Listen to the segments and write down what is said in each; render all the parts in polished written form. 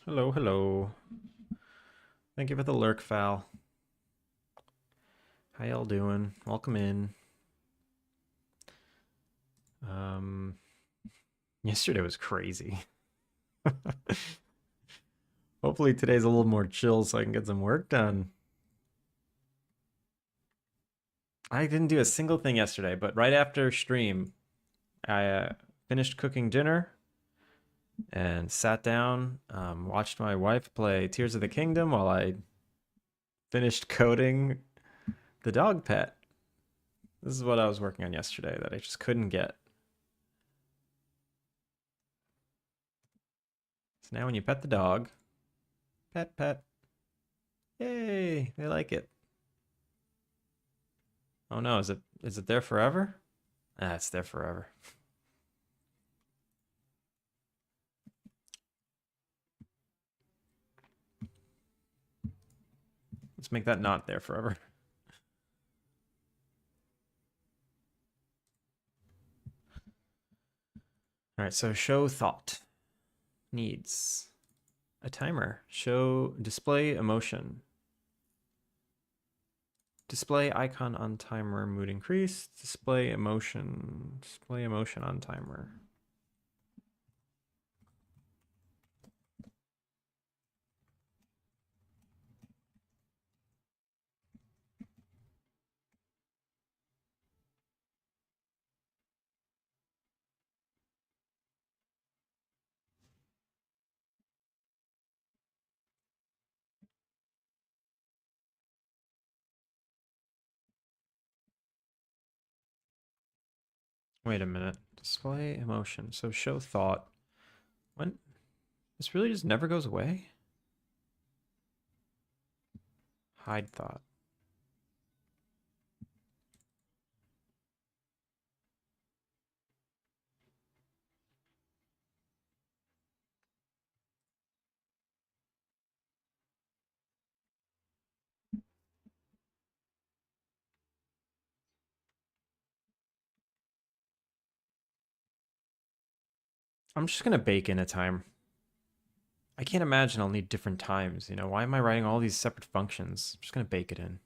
Hello, hello. Thank you for the lurk, Val. How y'all doing? Welcome in. Um, Yesterday was crazy. Hopefully today's a little more chill so I can get some work done. I didn't do a single thing yesterday, but right after stream, I finished cooking dinner and sat down, watched my wife play Tears of the Kingdom while I finished coding the dog pet. This is what I was working on yesterday that I just couldn't get. So now when you pet the dog, pet, pet. Yay, they like it. Oh no, is it there forever? Ah, it's there forever. Let's make that not there forever. All right, so show thought needs a timer. Show display emotion. Display icon on timer, mood increase. Display emotion. Display emotion on timer. Wait a minute. Display emotion. So show thought. When this really just never goes away? Hide thought. I'm just gonna bake in a time. I can't imagine I'll need different times. Why am I writing all these separate functions? I'm just going to bake it in.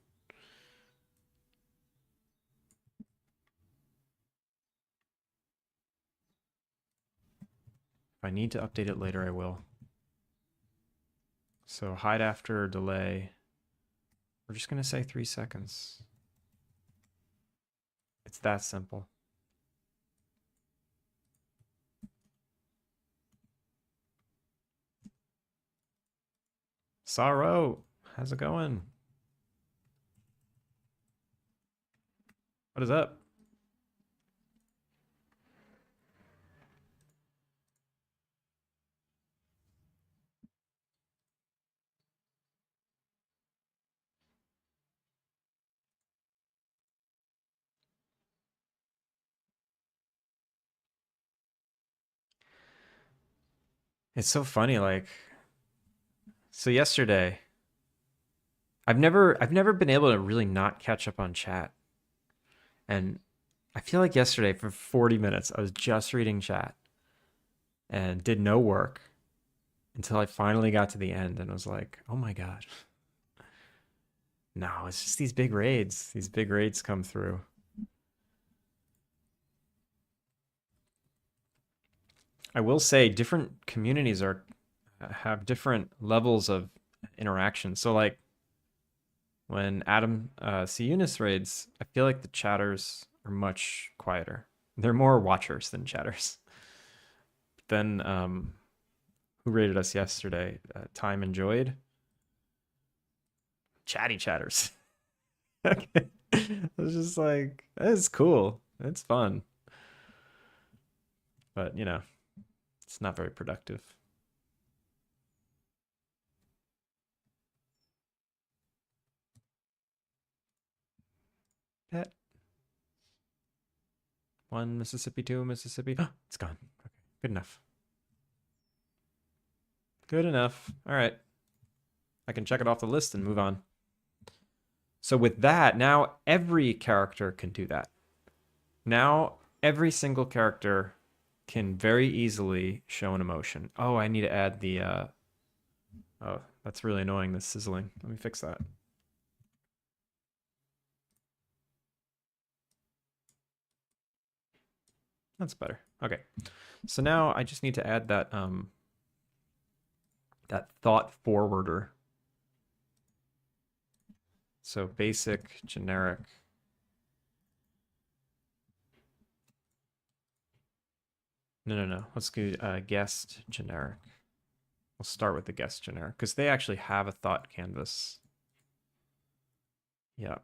If I need to update it later, I will. So hide after delay. We're just going to say 3 seconds. It's that simple. Sorrow, how's it going? What is up? It's so funny, so yesterday, I've never been able to really not catch up on chat. And I feel like yesterday for 40 minutes I was just reading chat and did no work until I finally got to the end and was like, "Oh my god." No, it's just these big raids. These big raids come through. I will say different communities are have different levels of interaction. So like when Adam C. Eunice raids, I feel like the chatters are much quieter. They're more watchers than chatters. Then who raided us yesterday? Time enjoyed. Chatty chatters. Okay. I was just like, that's cool. It's fun. But it's not very productive. Pet. 1 Mississippi, 2 Mississippi. It's gone. Okay, good enough. Good enough. All right. I can check it off the list and move on. So with that, now every character can do that. Now every single character can very easily show an emotion. Oh, I need to add the Oh, that's really annoying, this sizzling. Let me fix that. That's better. Okay. So now I just need to add that that thought forwarder. So basic, generic. No. Let's do guest generic. We'll start with the guest generic because they actually have a thought canvas. Yeah.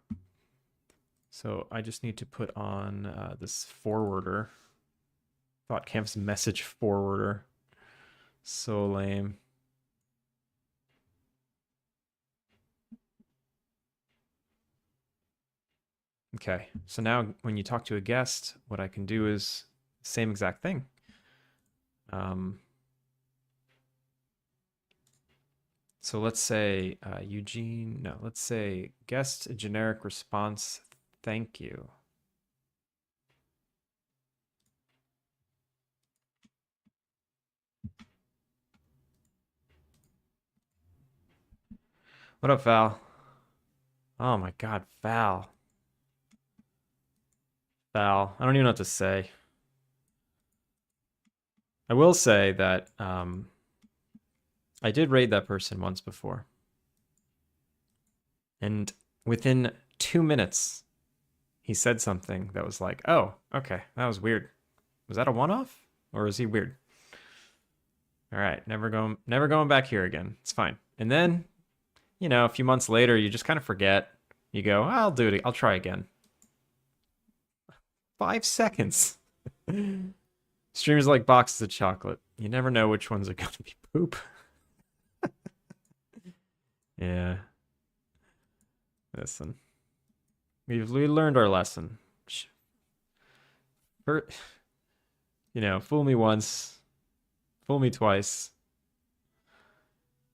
So I just need to put on this forwarder. Thought canvas message forwarder. So lame. Okay, so now when you talk to a guest, what I can do is same exact thing. So let's say Eugene, no, let's say guest generic response, thank you. What up, Val? Oh my God, Val. Val, I don't even know what to say. I will say that I did raid that person once before. And within 2 minutes, he said something that was like, oh, okay, that was weird. Was that a one-off? Or is he weird? All right, never going back here again. It's fine. And then, you know, a few months later, you just kind of forget. You go, I'll do it. I'll try again. 5 seconds. Streamers like boxes of chocolate. You never know which ones are going to be poop. Yeah. Listen. We learned our lesson. For, you know, fool me once, fool me twice.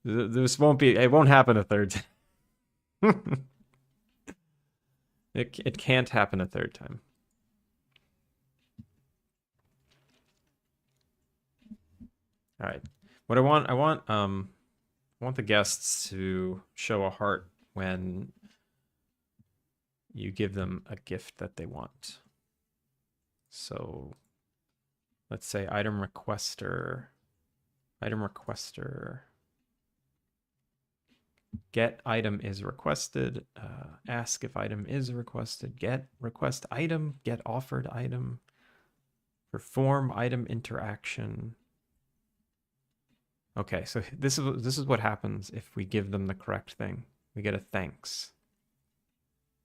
This won't be, it won't happen a third time. It can't happen a third time. All right. What I want the guests to show a heart when you give them a gift that they want. So let's say item requester, get item is requested, ask if item is requested, get request item, get offered item, perform item interaction. Okay, so this is what happens if we give them the correct thing. We get a thanks.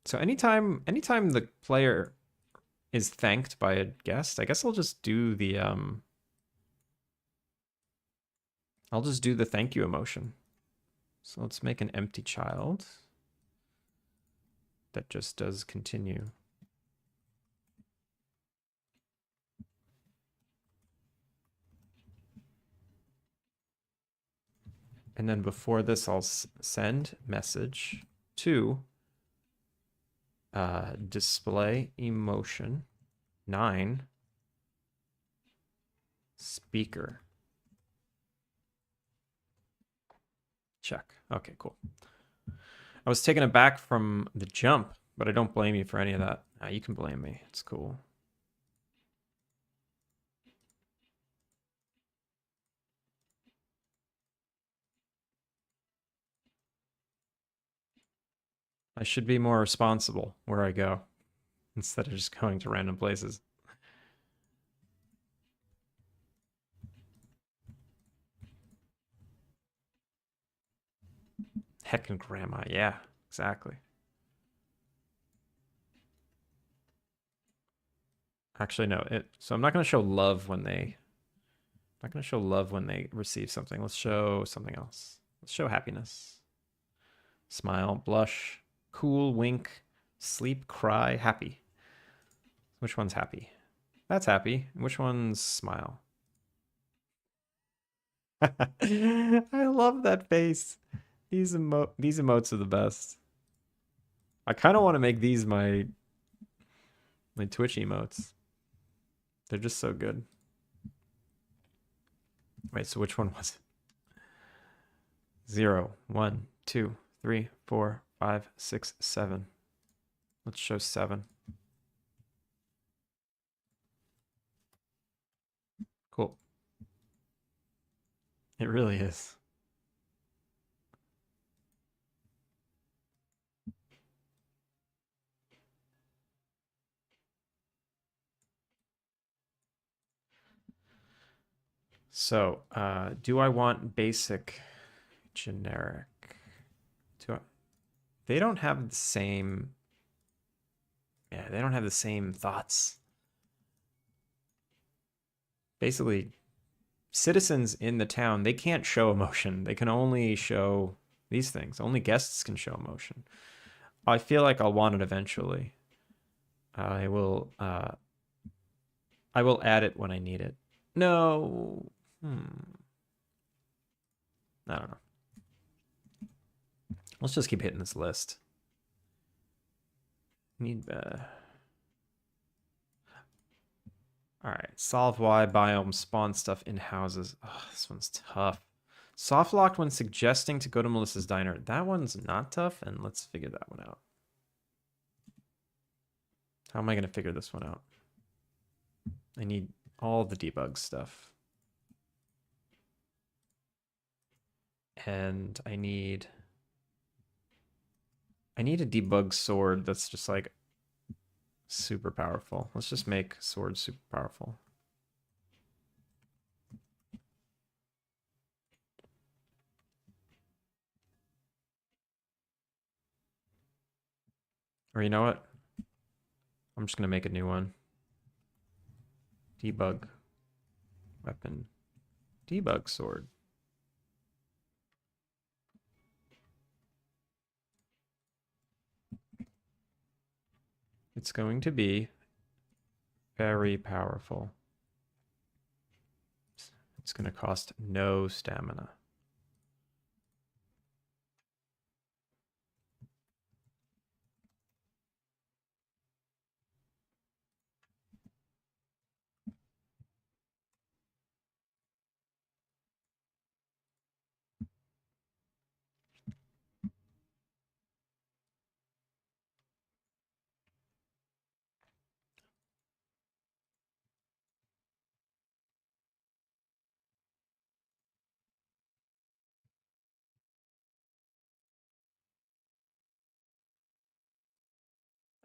So anytime the player is thanked by a guest, I guess I'll just do the thank you emotion. So let's make an empty child that just does continue. And then before this, I'll send message to display emotion 9 speaker. Check. Okay, cool. I was taken aback from the jump, but I don't blame you for any of that. You can blame me. It's cool. I should be more responsible where I go instead of just going to random places. Heckin' grandma. Yeah, exactly. Actually, no. So I'm not going to show love when they. I'm not going to show love when they receive something. Let's show something else. Let's show happiness. Smile, blush, cool, wink, sleep, cry, happy. Which one's happy? That's happy. Which one's smile? I love that face. These emotes are the best. I kind of want to make these my Twitch emotes. They're just so good. Wait, so which one was it? 0, 1, 2, 3, 4, 5, 6, 7. Let's show 7. Cool. It really is. So, do I want basic, generic? They don't have the same. Yeah, they don't have the same thoughts. Basically, citizens in the town, they can't show emotion. They can only show these things. Only guests can show emotion. I feel like I'll want it eventually. I will add it when I need it. No. I don't know. Let's just keep hitting this list. Need all right. Solve why biomes spawn stuff in houses. Oh, this one's tough. Soft locked when suggesting to go to Melissa's diner. That one's not tough, and let's figure that one out. How am I going to figure this one out? I need all the debug stuff. And I need a debug sword that's just like super powerful. Let's just make sword super powerful. Or you know what? I'm just going to make a new one. Debug weapon. Debug sword. It's going to be very powerful. It's going to cost no stamina.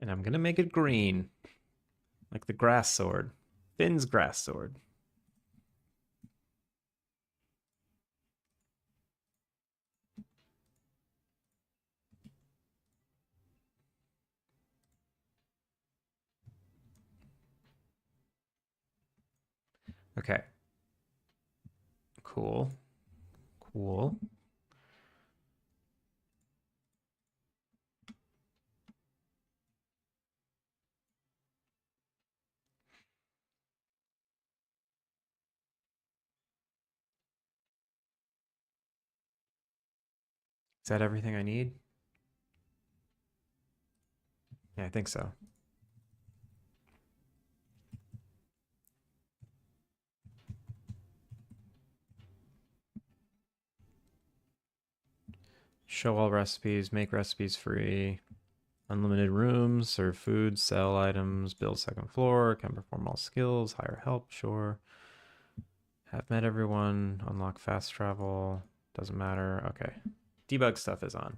And I'm going to make it green, like the grass sword. Finn's grass sword. Okay. Cool. Cool. Is that everything I need? Yeah, I think so. Show all recipes, make recipes free. Unlimited rooms, serve food, sell items, build second floor, can perform all skills, hire help, sure. Have met everyone, unlock fast travel, doesn't matter. Okay. Debug stuff is on.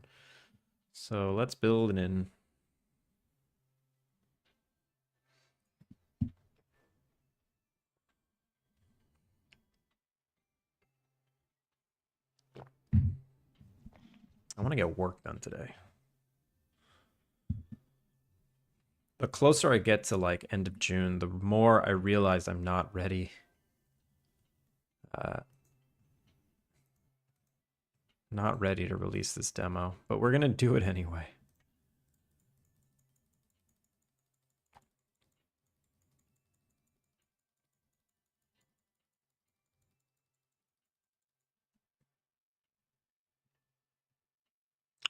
So let's build an inn. I want to get work done today. The closer I get to like end of June, the more I realize I'm not ready. Not ready to release this demo, but we're gonna do it anyway.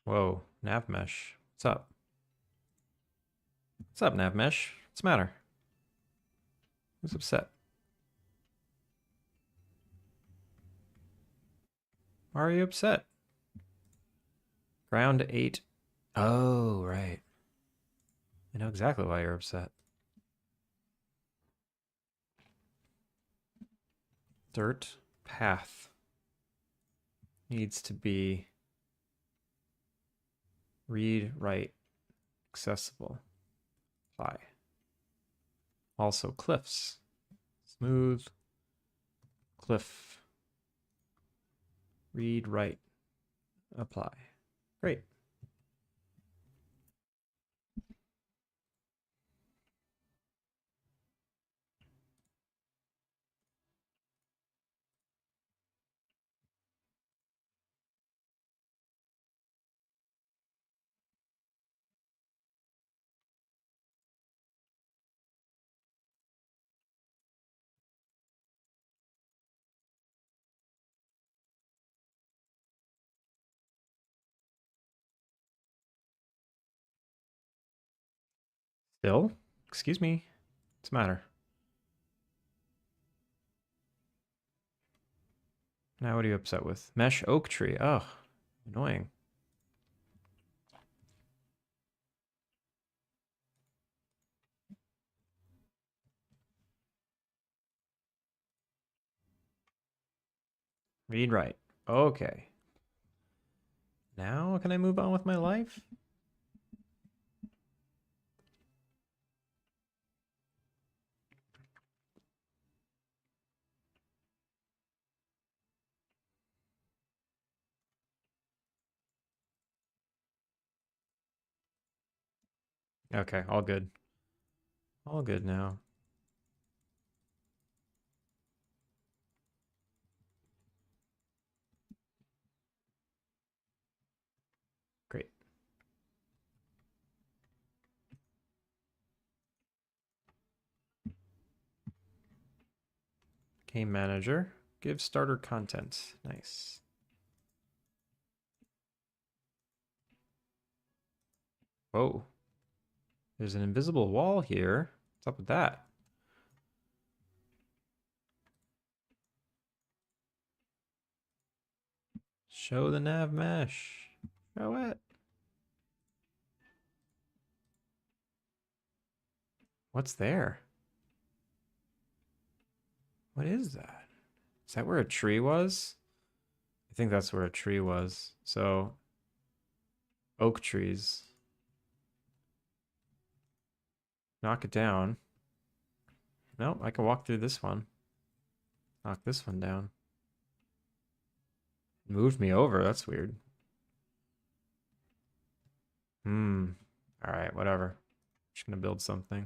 Whoa, Navmesh. What's up? What's up, Navmesh? What's the matter? Who's upset? Why are you upset? Round 8. Oh, right. I know exactly why you're upset. Dirt path needs to be read, write, accessible. Apply. Also cliffs. Smooth. Cliff. Read, write, apply. Great. Still? Excuse me. What's the matter? Now what are you upset with? Mesh oak tree. Oh, annoying. Read, write. Okay. Now can I move on with my life? Okay, all good. All good now. Great. Game manager. Give starter content. Nice. Whoa. There's an invisible wall here. What's up with that? Show the nav mesh. Show it. What's there? What is that? Is that where a tree was? I think that's where a tree was. So, oak trees. Knock it down. Nope, I can walk through this one. Knock this one down. Moved me over. That's weird. Hmm. All right, whatever. Just gonna build something.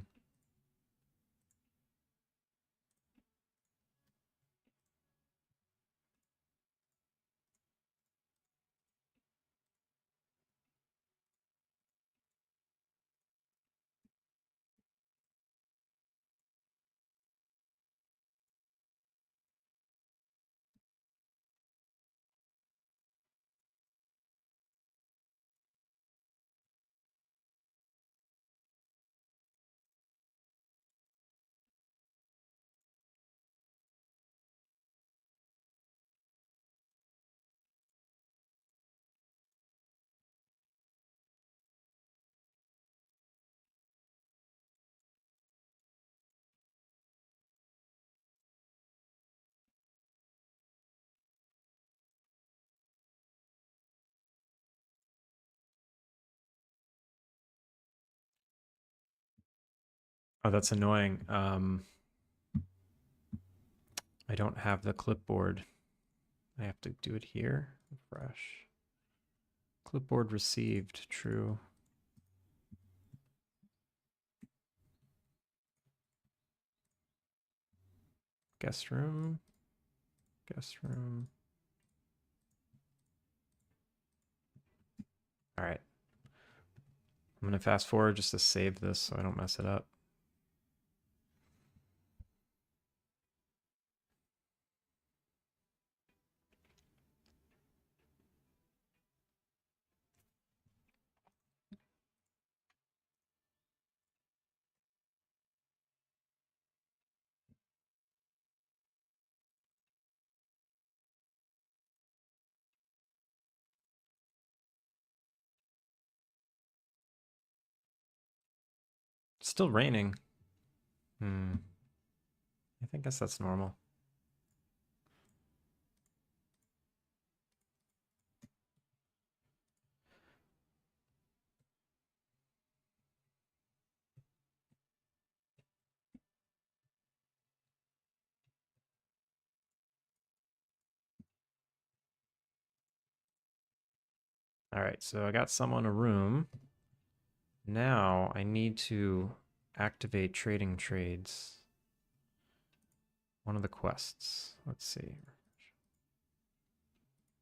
Oh, that's annoying. I don't have the clipboard. I have to do it here. Refresh. Clipboard received. True. Guest room. Guest room. All right. I'm going to fast forward just to save this so I don't mess it up. still raining. I guess that's normal. All right, so I got someone a room. Now I need to activate trading trades. One of the quests. Let's see.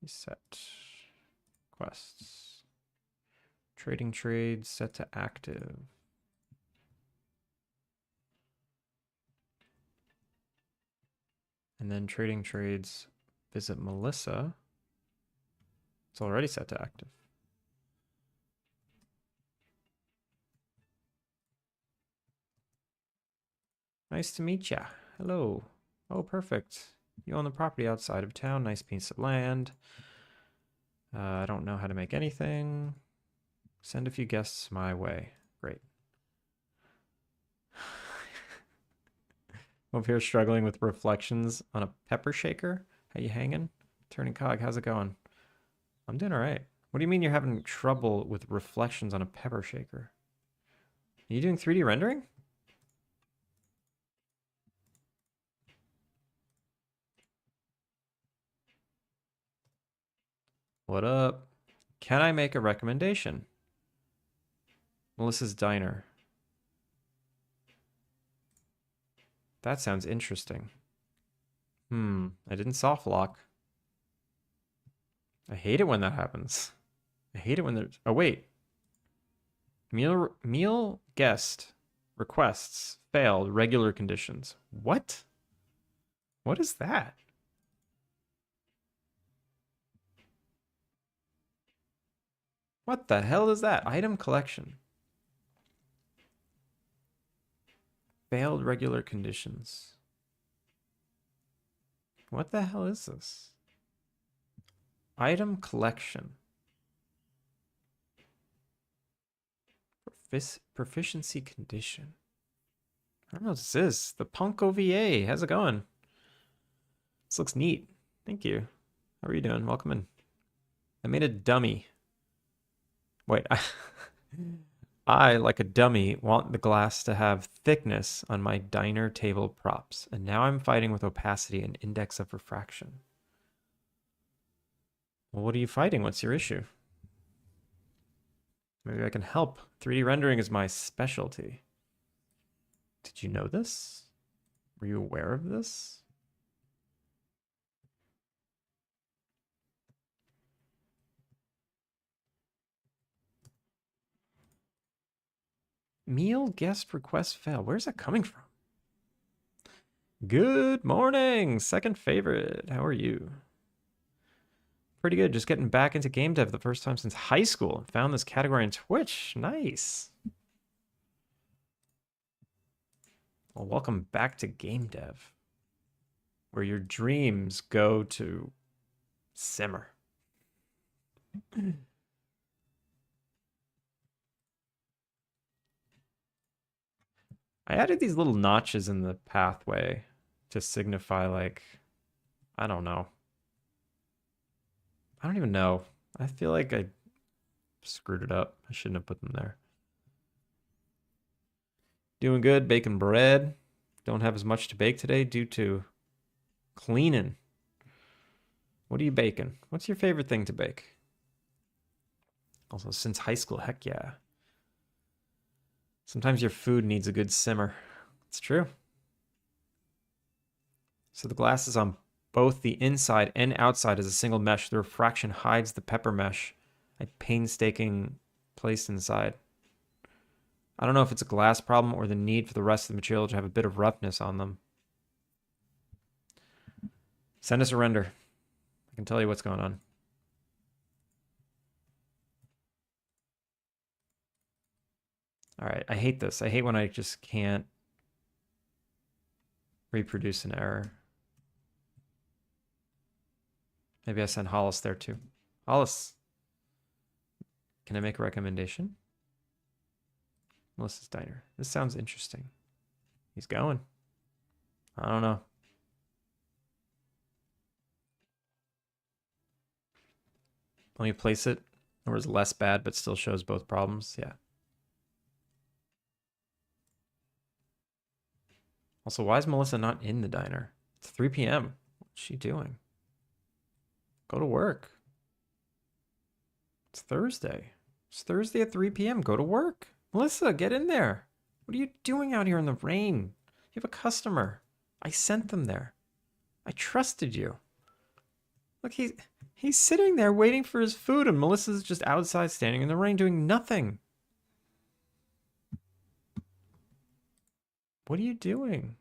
Reset quests. Trading trades set to active. And then trading trades visit Melissa. It's already set to active. Nice to meet ya. Hello. Oh, perfect. You own the property outside of town. Nice piece of land. I don't know how to make anything. Send a few guests my way. Great. Over here struggling with reflections on a pepper shaker. How you hanging? Turning cog, how's it going? I'm doing all right. What do you mean you're having trouble with reflections on a pepper shaker? Are you doing 3D rendering? What up? Can I make a recommendation? Melissa's Diner. That sounds interesting. I didn't soft lock. I hate it when that happens. I hate it when there's... Oh, wait. Meal guest requests failed regular conditions. What? What is that? What the hell is that? Item collection. Failed regular conditions. What the hell is this? Item collection. Proficiency condition. I don't know what this is. The Punk OVA. How's it going? This looks neat. Thank you. How are you doing? Welcome in. I made a dummy. Wait. I, like a dummy, want the glass to have thickness on my diner table props. And now I'm fighting with opacity and index of refraction. Well, what are you fighting? What's your issue? Maybe I can help. 3D rendering is my specialty. Did you know this? Were you aware of this? Meal guest request fail. Where's that coming from? Good morning. Second favorite. How are you? Pretty good. Just getting back into game dev the first time since high school. Found this category on Twitch. Nice. Well, welcome back to game dev, where your dreams go to simmer. I added these little notches in the pathway to signify, like, I don't know. I don't even know. I feel like I screwed it up. I shouldn't have put them there. Doing good, baking bread. Don't have as much to bake today due to cleaning. What are you baking? What's your favorite thing to bake? Also, since high school, heck yeah. Sometimes your food needs a good simmer. It's true. So the glass is on both the inside and outside as a single mesh. The refraction hides the pepper mesh I painstaking placed inside. I don't know if it's a glass problem or the need for the rest of the material to have a bit of roughness on them. Send us a render. I can tell you what's going on. All right, I hate this. I hate when I just can't reproduce an error. Maybe I send Hollis there too. Hollis, can I make a recommendation? Melissa's Diner. This sounds interesting. He's going. I don't know. Let me place it where it's less bad, but still shows both problems. Yeah. Also, why is Melissa not in the diner? It's 3 p.m. What's she doing? Go to work. It's Thursday. It's Thursday at 3 p.m. Go to work. Melissa, get in there. What are you doing out here in the rain? You have a customer. I sent them there. I trusted you. Look, he's sitting there waiting for his food, and Melissa's just outside standing in the rain doing nothing. What are you doing?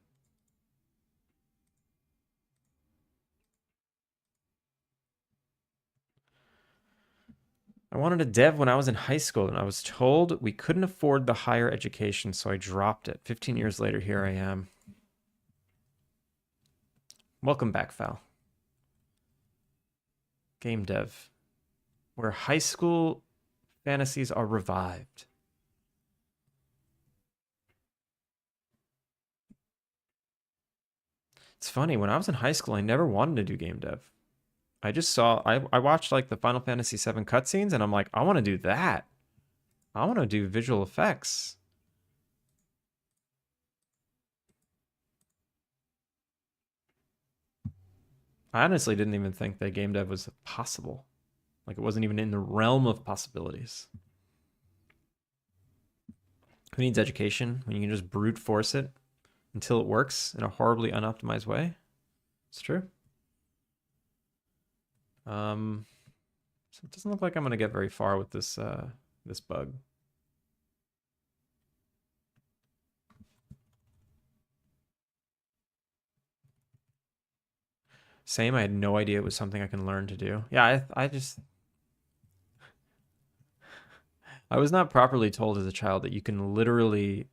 I wanted a dev when I was in high school, and I was told we couldn't afford the higher education, so I dropped it. 15 years later, here I am. Welcome back, Val. Game dev, where high school fantasies are revived. It's funny, when I was in high school, I never wanted to do game dev. I just saw, I watched like the Final Fantasy VII cutscenes, and I'm like, I want to do that. I want to do visual effects. I honestly didn't even think that game dev was possible. Like, it wasn't even in the realm of possibilities. Who needs education when you can just brute force it until it works in a horribly unoptimized way? It's true. So it doesn't look like I'm gonna get very far with this this bug. Same, I had no idea it was something I can learn to do. Yeah, I was not properly told as a child that you can literally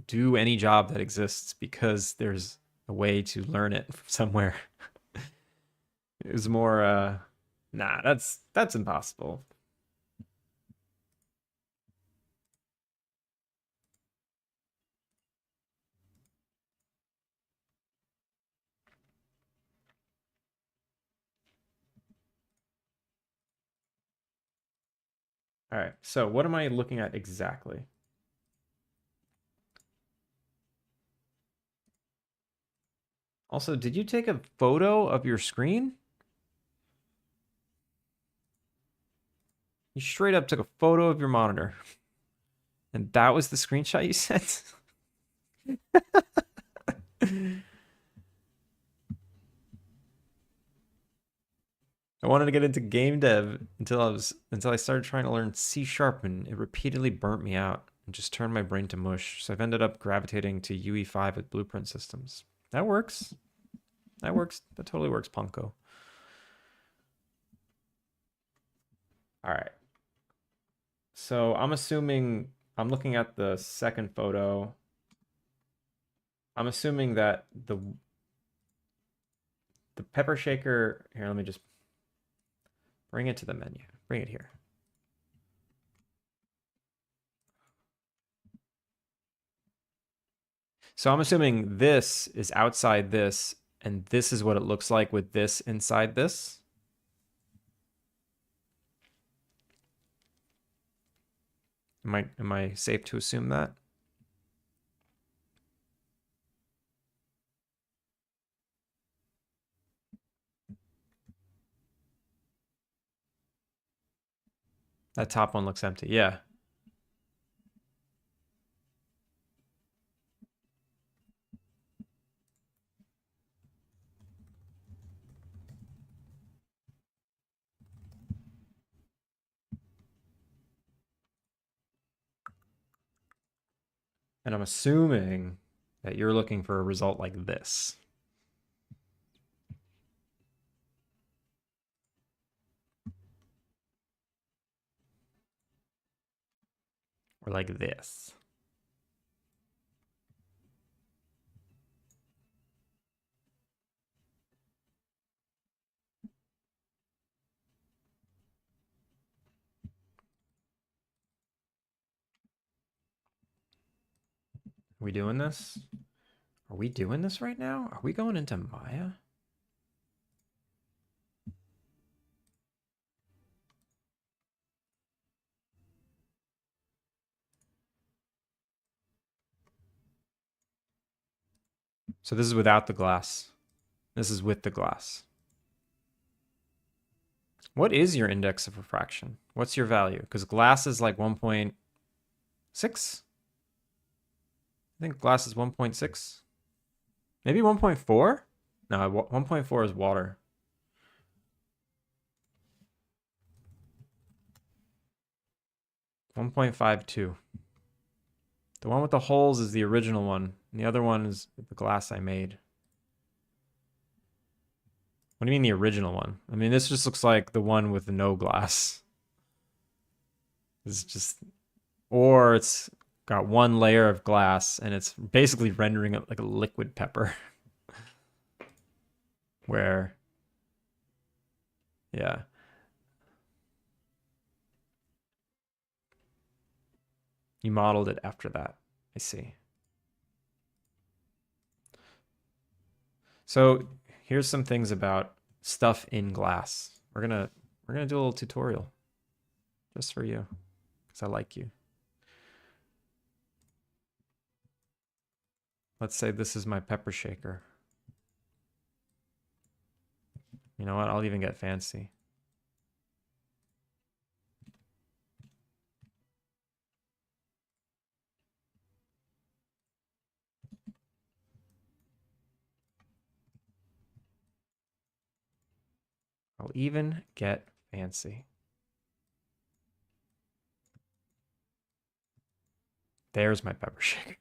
do any job that exists because there's a way to learn it somewhere. It was more nah, that's impossible. All right. So, what am I looking at exactly? Also, did you take a photo of your screen? You straight up took a photo of your monitor. And that was the screenshot you sent? I wanted to get into game dev until I started trying to learn C sharp, and it repeatedly burnt me out and just turned my brain to mush. So I've ended up gravitating to UE5 with Blueprint Systems. That works. That works. That totally works, Punko. All right. So I'm assuming I'm looking at the second photo. I'm assuming that the pepper shaker here, let me just bring it to the menu. Bring it here. So I'm assuming this is outside this, and this is what it looks like with this inside this. Am I safe to assume that? That top one looks empty. Yeah. And I'm assuming that you're looking for a result like this. Or like this. Are we doing this? Are we doing this right now? Are we going into Maya? So this is without the glass. This is with the glass. What is your index of refraction? What's your value? Because glass is like 1.6. I think glass is 1.6. Maybe 1.4? No, 1.4 is water. 1.52. The one with the holes is the original one, and the other one is the glass I made. What do you mean the original one? I mean, this just looks like the one with no glass. It's just, or it's got one layer of glass and it's basically rendering it like a liquid pepper. Where, yeah. You modeled it after that. I see. So here's some things about stuff in glass. We're gonna do a little tutorial just for you, because I like you. Let's say this is my pepper shaker. You know what? I'll even get fancy. I'll even get fancy. There's my pepper shaker.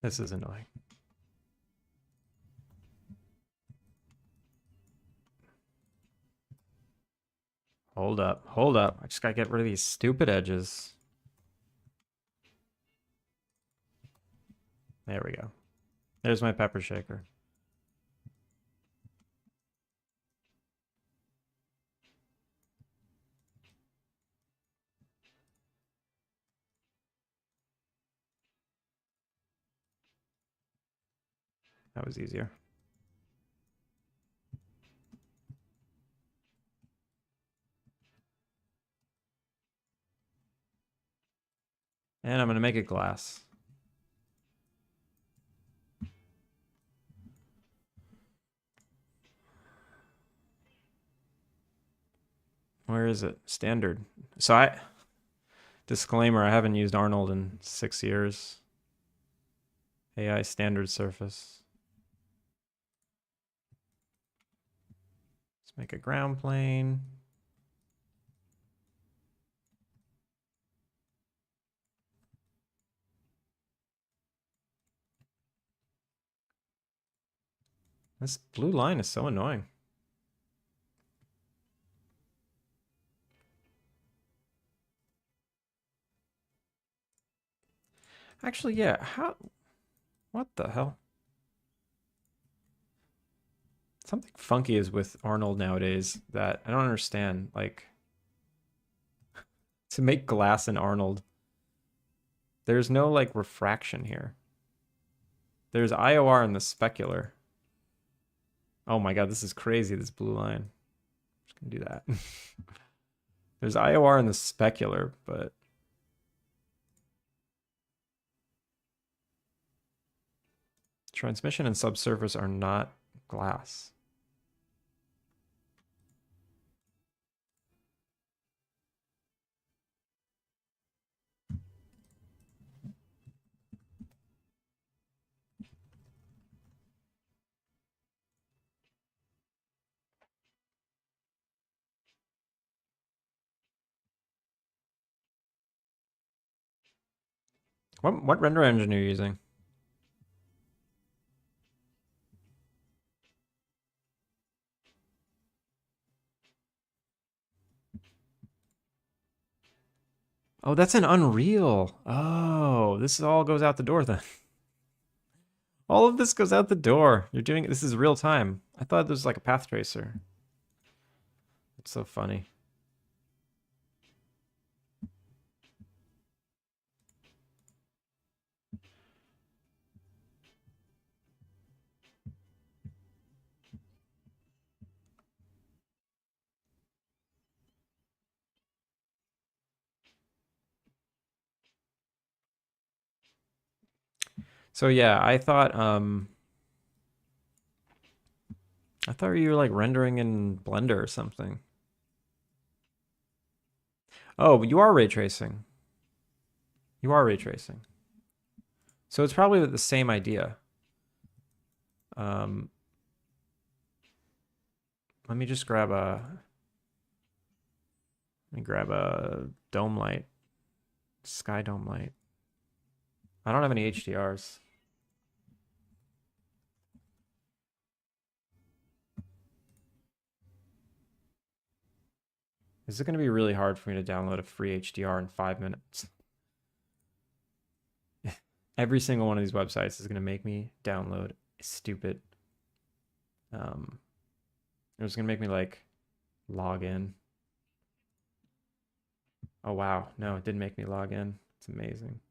This is annoying. Hold up, hold up. I just gotta get rid of these stupid edges. There we go. There's my pepper shaker. That was easier. And I'm gonna make it glass. Where is it? Standard. So disclaimer, I haven't used Arnold in 6 years. AI standard surface. Let's make a ground plane. This blue line is so annoying. Actually, yeah, what the hell? Something funky is with Arnold nowadays that I don't understand. Like, to make glass in Arnold, there's no like refraction here. There's IOR in the specular. Oh my god, this is crazy, this blue line. Just gonna do that. There's IOR in the specular, but transmission and subsurface are not glass. What render engine are you using? Oh, that's an Unreal. Oh, this all goes out the door then. All of this goes out the door. You're doing this is real time. I thought this was like a path tracer. It's so funny. So yeah, I thought you were like rendering in Blender or something. Oh, you are ray tracing. You are ray tracing. So it's probably the same idea. Um, let me just grab a dome light, sky dome light. I don't have any HDRs. Is it going to be really hard for me to download a free HDR in 5 minutes? Every single one of these websites is going to make me download a stupid. It was going to make me like log in. Oh, wow. No, it didn't make me log in. It's amazing.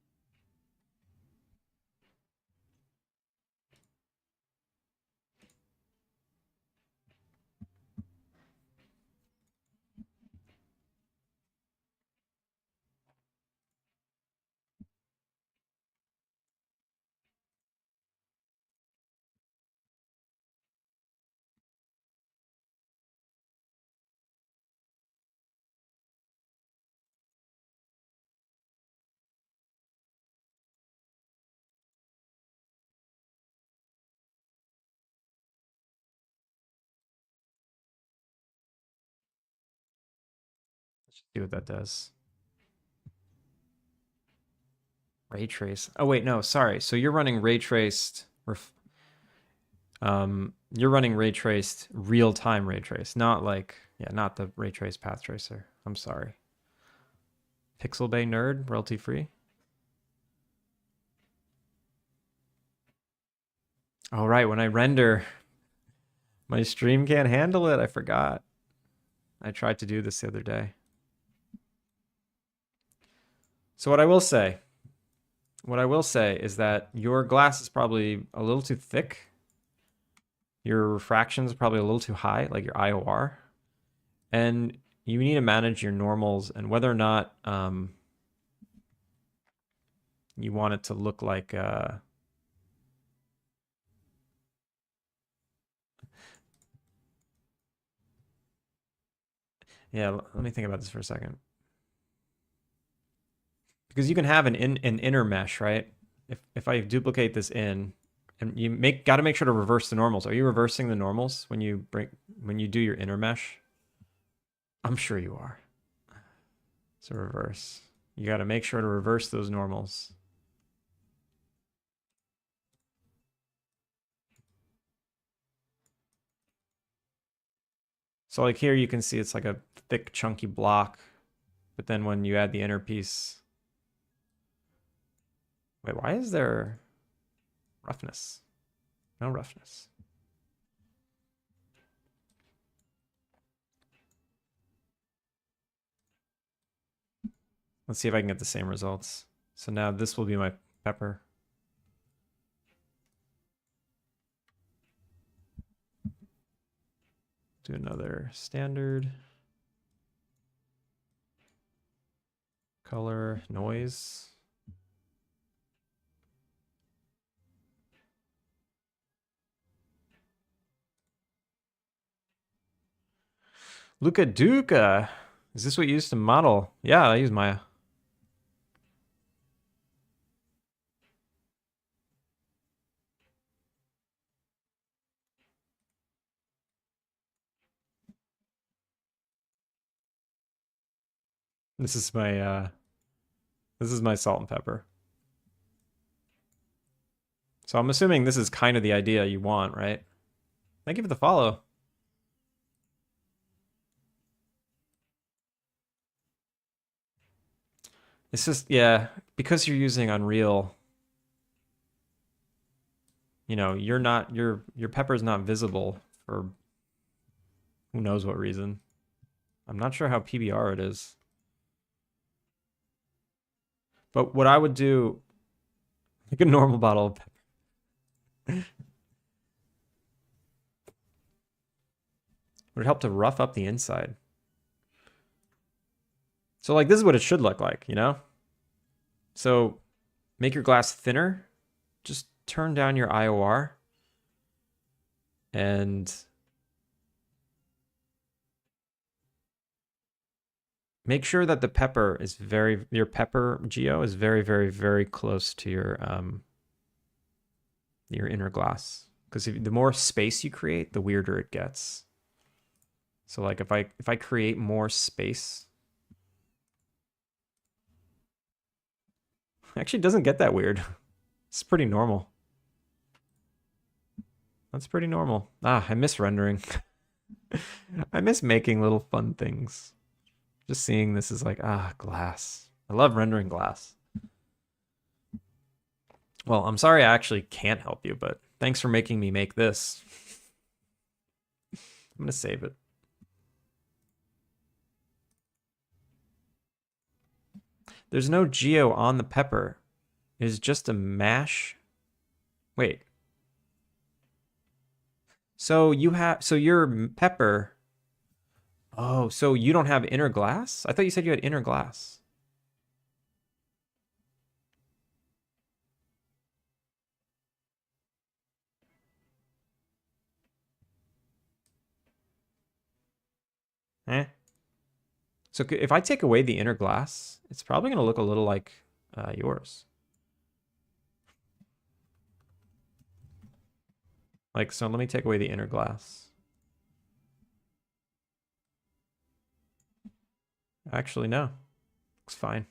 Let's see what that does. Ray trace. Oh, wait, no, sorry. So you're running ray traced. You're running ray traced real time ray trace, not like, yeah, not the ray trace path tracer. I'm sorry. Pixel Bay Nerd, royalty free. All right, when I render, my stream can't handle it. I forgot. I tried to do this the other day. So what I will say is that your glass is probably a little too thick. Your refraction is probably a little too high, like your IOR. And you need to manage your normals and whether or not you want it to look like yeah, let me think about this for a second. Because you can have an inner mesh, right? If I duplicate this in, and you got to make sure to reverse the normals. Are you reversing the normals when you do your inner mesh? I'm sure you are. So reverse. You got to make sure to reverse those normals. So like here you can see it's like a thick chunky block, but then when you add the inner piece, wait, why is there roughness? No roughness. Let's see if I can get the same results. So now this will be my pepper. Do another standard. Color, noise. Luca Duca. Is this what you used to model? Yeah, I use Maya. This is my salt and pepper. So I'm assuming this is kind of the idea you want, right? Thank you for the follow. It's just, yeah, because you're using Unreal, you know, you're not, your pepper's not visible for who knows what reason. I'm not sure how PBR it is. But what I would do, like a normal bottle of pepper, would help to rough up the inside. So like this is what it should look like, you know? So make your glass thinner. Just turn down your IOR and make sure that the pepper is your pepper geo is very, very, very close to your inner glass. Because the more space you create, the weirder it gets. So like if I create more space, actually it doesn't get that weird. It's pretty normal. That's pretty normal. Ah, I miss rendering. I miss making little fun things. Just seeing this is like, glass. I love rendering glass. Well, I'm sorry I actually can't help you, but thanks for making me make this. I'm going to save it. There's no geo on the pepper. It is just a mash. Wait. So your pepper. Oh, so you don't have inner glass? I thought you said you had inner glass. Eh. So if I take away the inner glass, it's probably going to look a little like yours. Like, so let me take away the inner glass. Actually, no. Looks fine.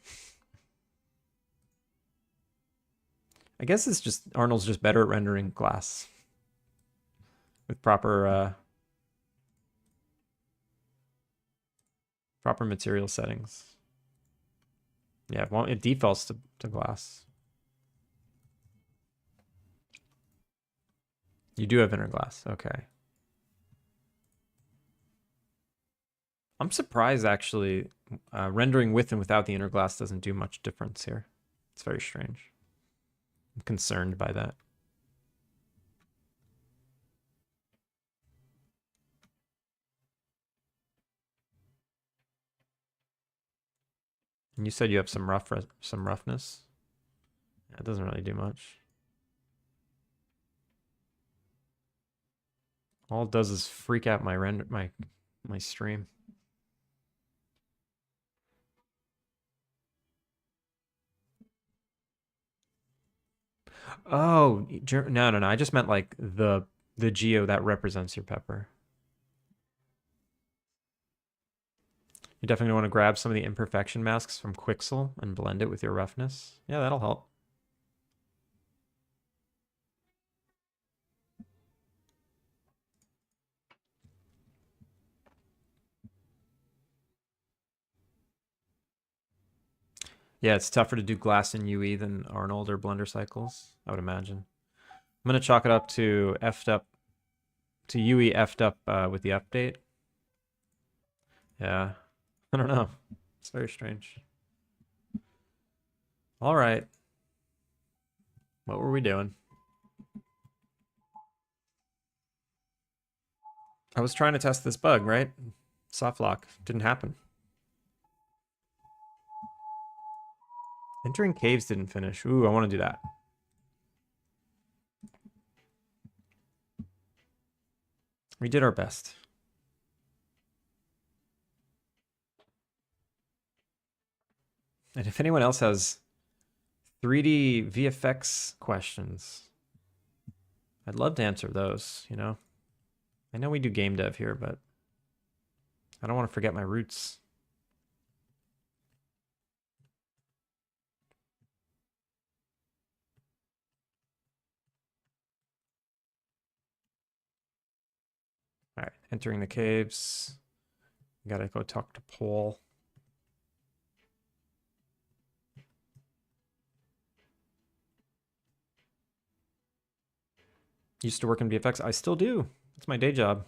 I guess it's just, Arnold's just better at rendering glass. With proper material settings. Yeah, well, it defaults to glass. You do have inner glass, okay. I'm surprised actually, rendering with and without the inner glass doesn't do much difference here. It's very strange. I'm concerned by that. And you said you have some roughness. Yeah, it doesn't really do much. All it does is freak out my stream. Oh, no. I just meant like the geo that represents your pepper. You definitely want to grab some of the imperfection masks from Quixel and blend it with your roughness. Yeah, that'll help. Yeah, it's tougher to do glass in UE than Arnold or Blender cycles, I would imagine. I'm gonna chalk it up to UE effed up with the update. Yeah, I don't know. It's very strange. All right. What were we doing? I was trying to test this bug, right? Soft lock. Didn't happen. Entering caves didn't finish. Ooh, I want to do that. We did our best. And if anyone else has 3D VFX questions, I'd love to answer those, you know? I know we do game dev here, but I don't want to forget my roots. Entering the caves. Gotta go talk to Paul. Used to work in VFX. I still do. It's my day job.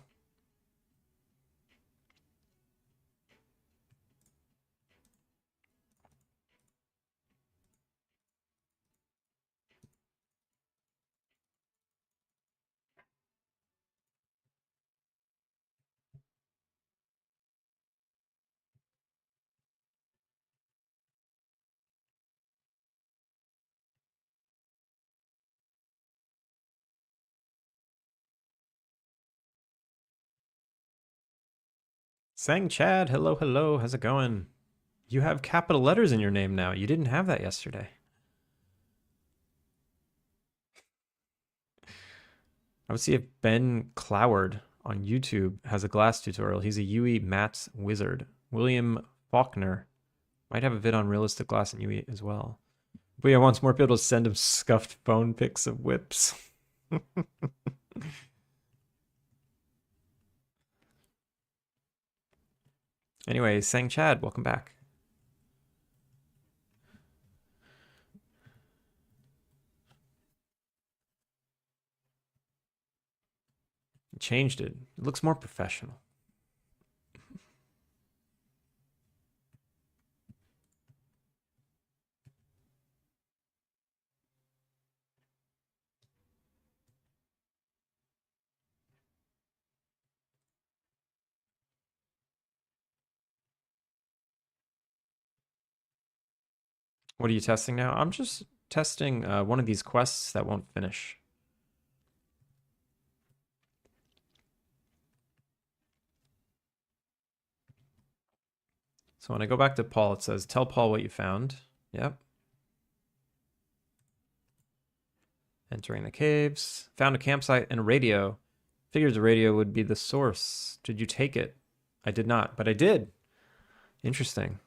Sang Chad, hello, hello. How's it going? You have capital letters in your name now. You didn't have that yesterday. I would see if Ben Cloward on YouTube has a glass tutorial. He's a UE matte wizard. William Faulkner might have a vid on realistic glass and UE as well. But yeah, wants more people to send him scuffed phone pics of whips. Anyway, Sang Chad, welcome back. Changed it. It looks more professional. What are you testing now? I'm just testing one of these quests that won't finish. So when I go back to Paul, it says, tell Paul what you found. Yep. Entering the caves. Found a campsite and a radio. Figured the radio would be the source. Did you take it? I did not, but I did. Interesting.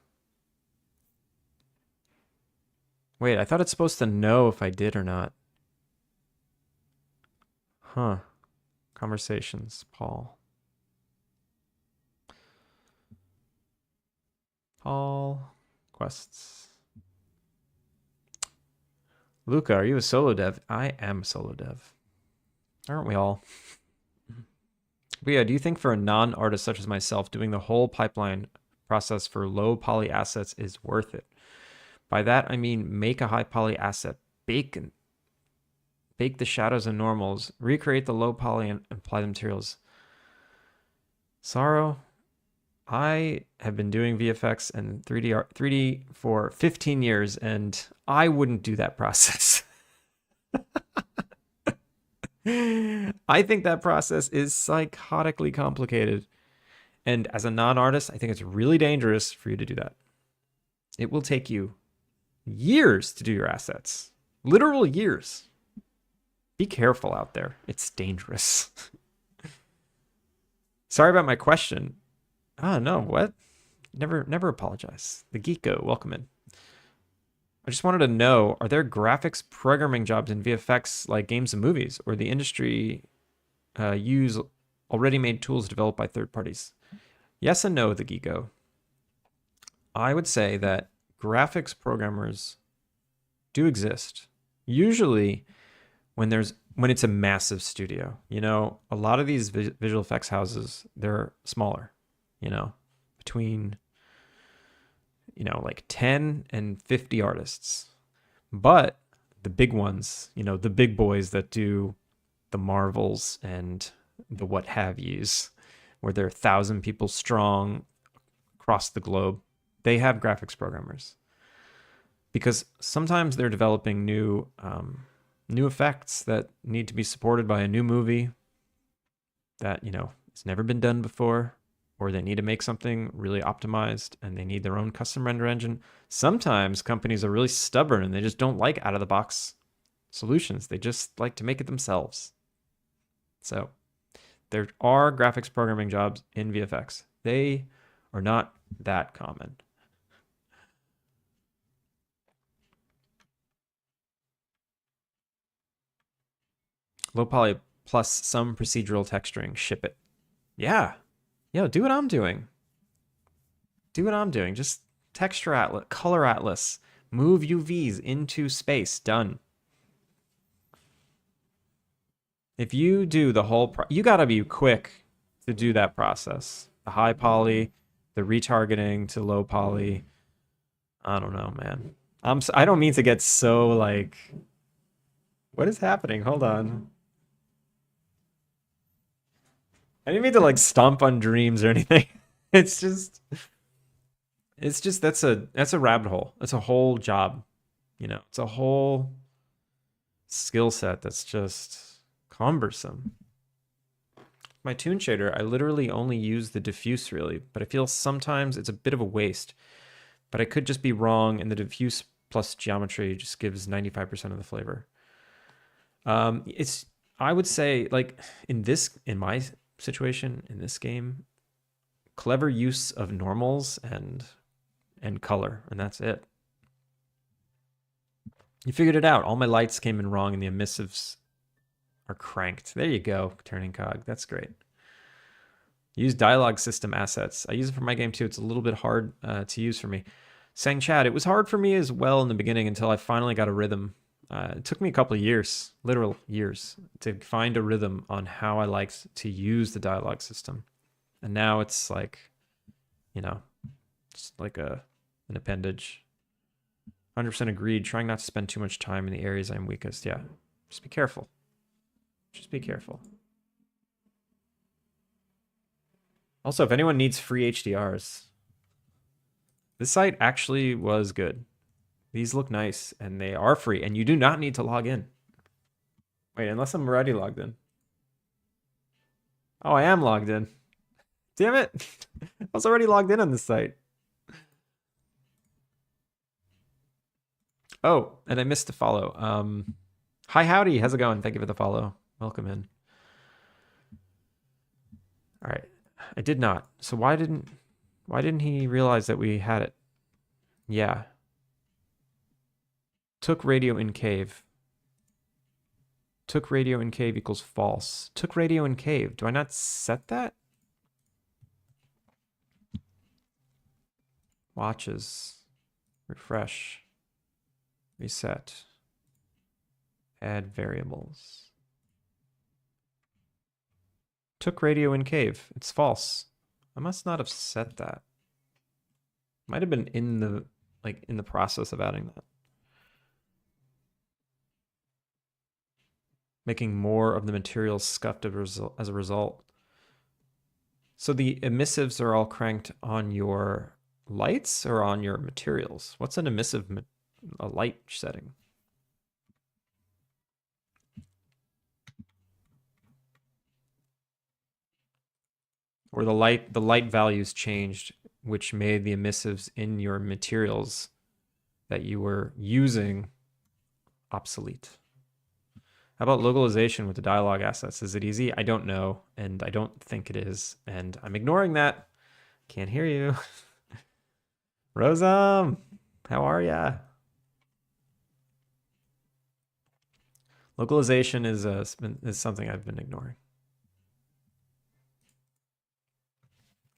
Wait, I thought it's supposed to know if I did or not. Huh. Conversations, Paul. Paul. Quests. Luca, are you a solo dev? I am a solo dev. Aren't we all? But yeah, do you think for a non-artist such as myself, doing the whole pipeline process for low poly assets is worth it? By that, I mean make a high poly asset, bake the shadows and normals, recreate the low poly and apply the materials. Sorrow, I have been doing VFX and 3D for 15 years, and I wouldn't do that process. I think that process is psychotically complicated. And as a non-artist, I think it's really dangerous for you to do that. It will take you years to do your assets. Literal years. Be careful out there. It's dangerous. Sorry about my question. Oh, no, what? Never apologize. The Geeko, welcome in. I just wanted to know, are there graphics programming jobs in VFX like games and movies, or the industry use already made tools developed by third parties? Yes and no, the Geeko. I would say that graphics programmers do exist. Usually when it's a massive studio. You know, a lot of these visual effects houses, they're smaller, you know, between like 10 and 50 artists. But the big ones, the big boys that do the Marvels and the what have yous, where they're 1,000 people strong across the globe, they have graphics programmers. Because sometimes they're developing new effects that need to be supported by a new movie that, it's never been done before, or they need to make something really optimized and they need their own custom render engine. Sometimes companies are really stubborn and they just don't like out-of-the-box solutions. They just like to make it themselves. So there are graphics programming jobs in VFX. They are not that common. Low poly plus some procedural texturing. Ship it. Yeah. Yo, do what I'm doing. Do what I'm doing. Just texture atlas, color atlas. Move UVs into space. Done. If you do the whole, you gotta be quick to do that process. The high poly, the retargeting to low poly. I don't know, man. I don't mean to get so like, what is happening? Hold on. I didn't mean to like stomp on dreams or anything. It's just, that's a rabbit hole. It's a whole job, you know. It's a whole skill set that's just cumbersome. My tune shader, I literally only use the diffuse really, but I feel sometimes it's a bit of a waste. But I could just be wrong, and the diffuse plus geometry just gives 95% of the flavor. It's I would say like in my situation in this game, clever use of normals and color, and that's it. You figured it out. All my lights came in wrong, and the emissives are cranked. There you go, turning cog. That's great. Use dialogue system assets. I use it for my game too. It's a little bit hard to use for me. Sang Chad, it was hard for me as well in the beginning until I finally got a rhythm. It took me a couple of years, literal years, to find a rhythm on how I liked to use the dialogue system. And now it's like, you know, just like an appendage. 100% agreed. Trying not to spend too much time in the areas I'm weakest. Yeah, just be careful. Just be careful. Also, if anyone needs free HDRs, this site actually was good. These look nice, and they are free, and you do not need to log in. Wait, unless I'm already logged in. Oh, I am logged in. Damn it. I was already logged in on this site. Oh, and I missed the follow. Hi, howdy. How's it going? Thank you for the follow. Welcome in. All right. I did not. So why didn't he realize that we had it? Yeah. Took radio in cave. Took radio in cave equals false. Took radio in cave. Do I not set that? Watches. Refresh. Reset. Add variables. Took radio in cave. It's false. I must not have set that. Might have been in the process of adding that. Making more of the materials scuffed as a result. So the emissives are all cranked on your lights or on your materials? What's an emissive a light setting? Or the light values changed, which made the emissives in your materials that you were using obsolete. How about localization with the dialogue assets? Is it easy? I don't know, and I don't think it is, and I'm ignoring that. Can't hear you. Rosam, how are ya? Localization is something I've been ignoring.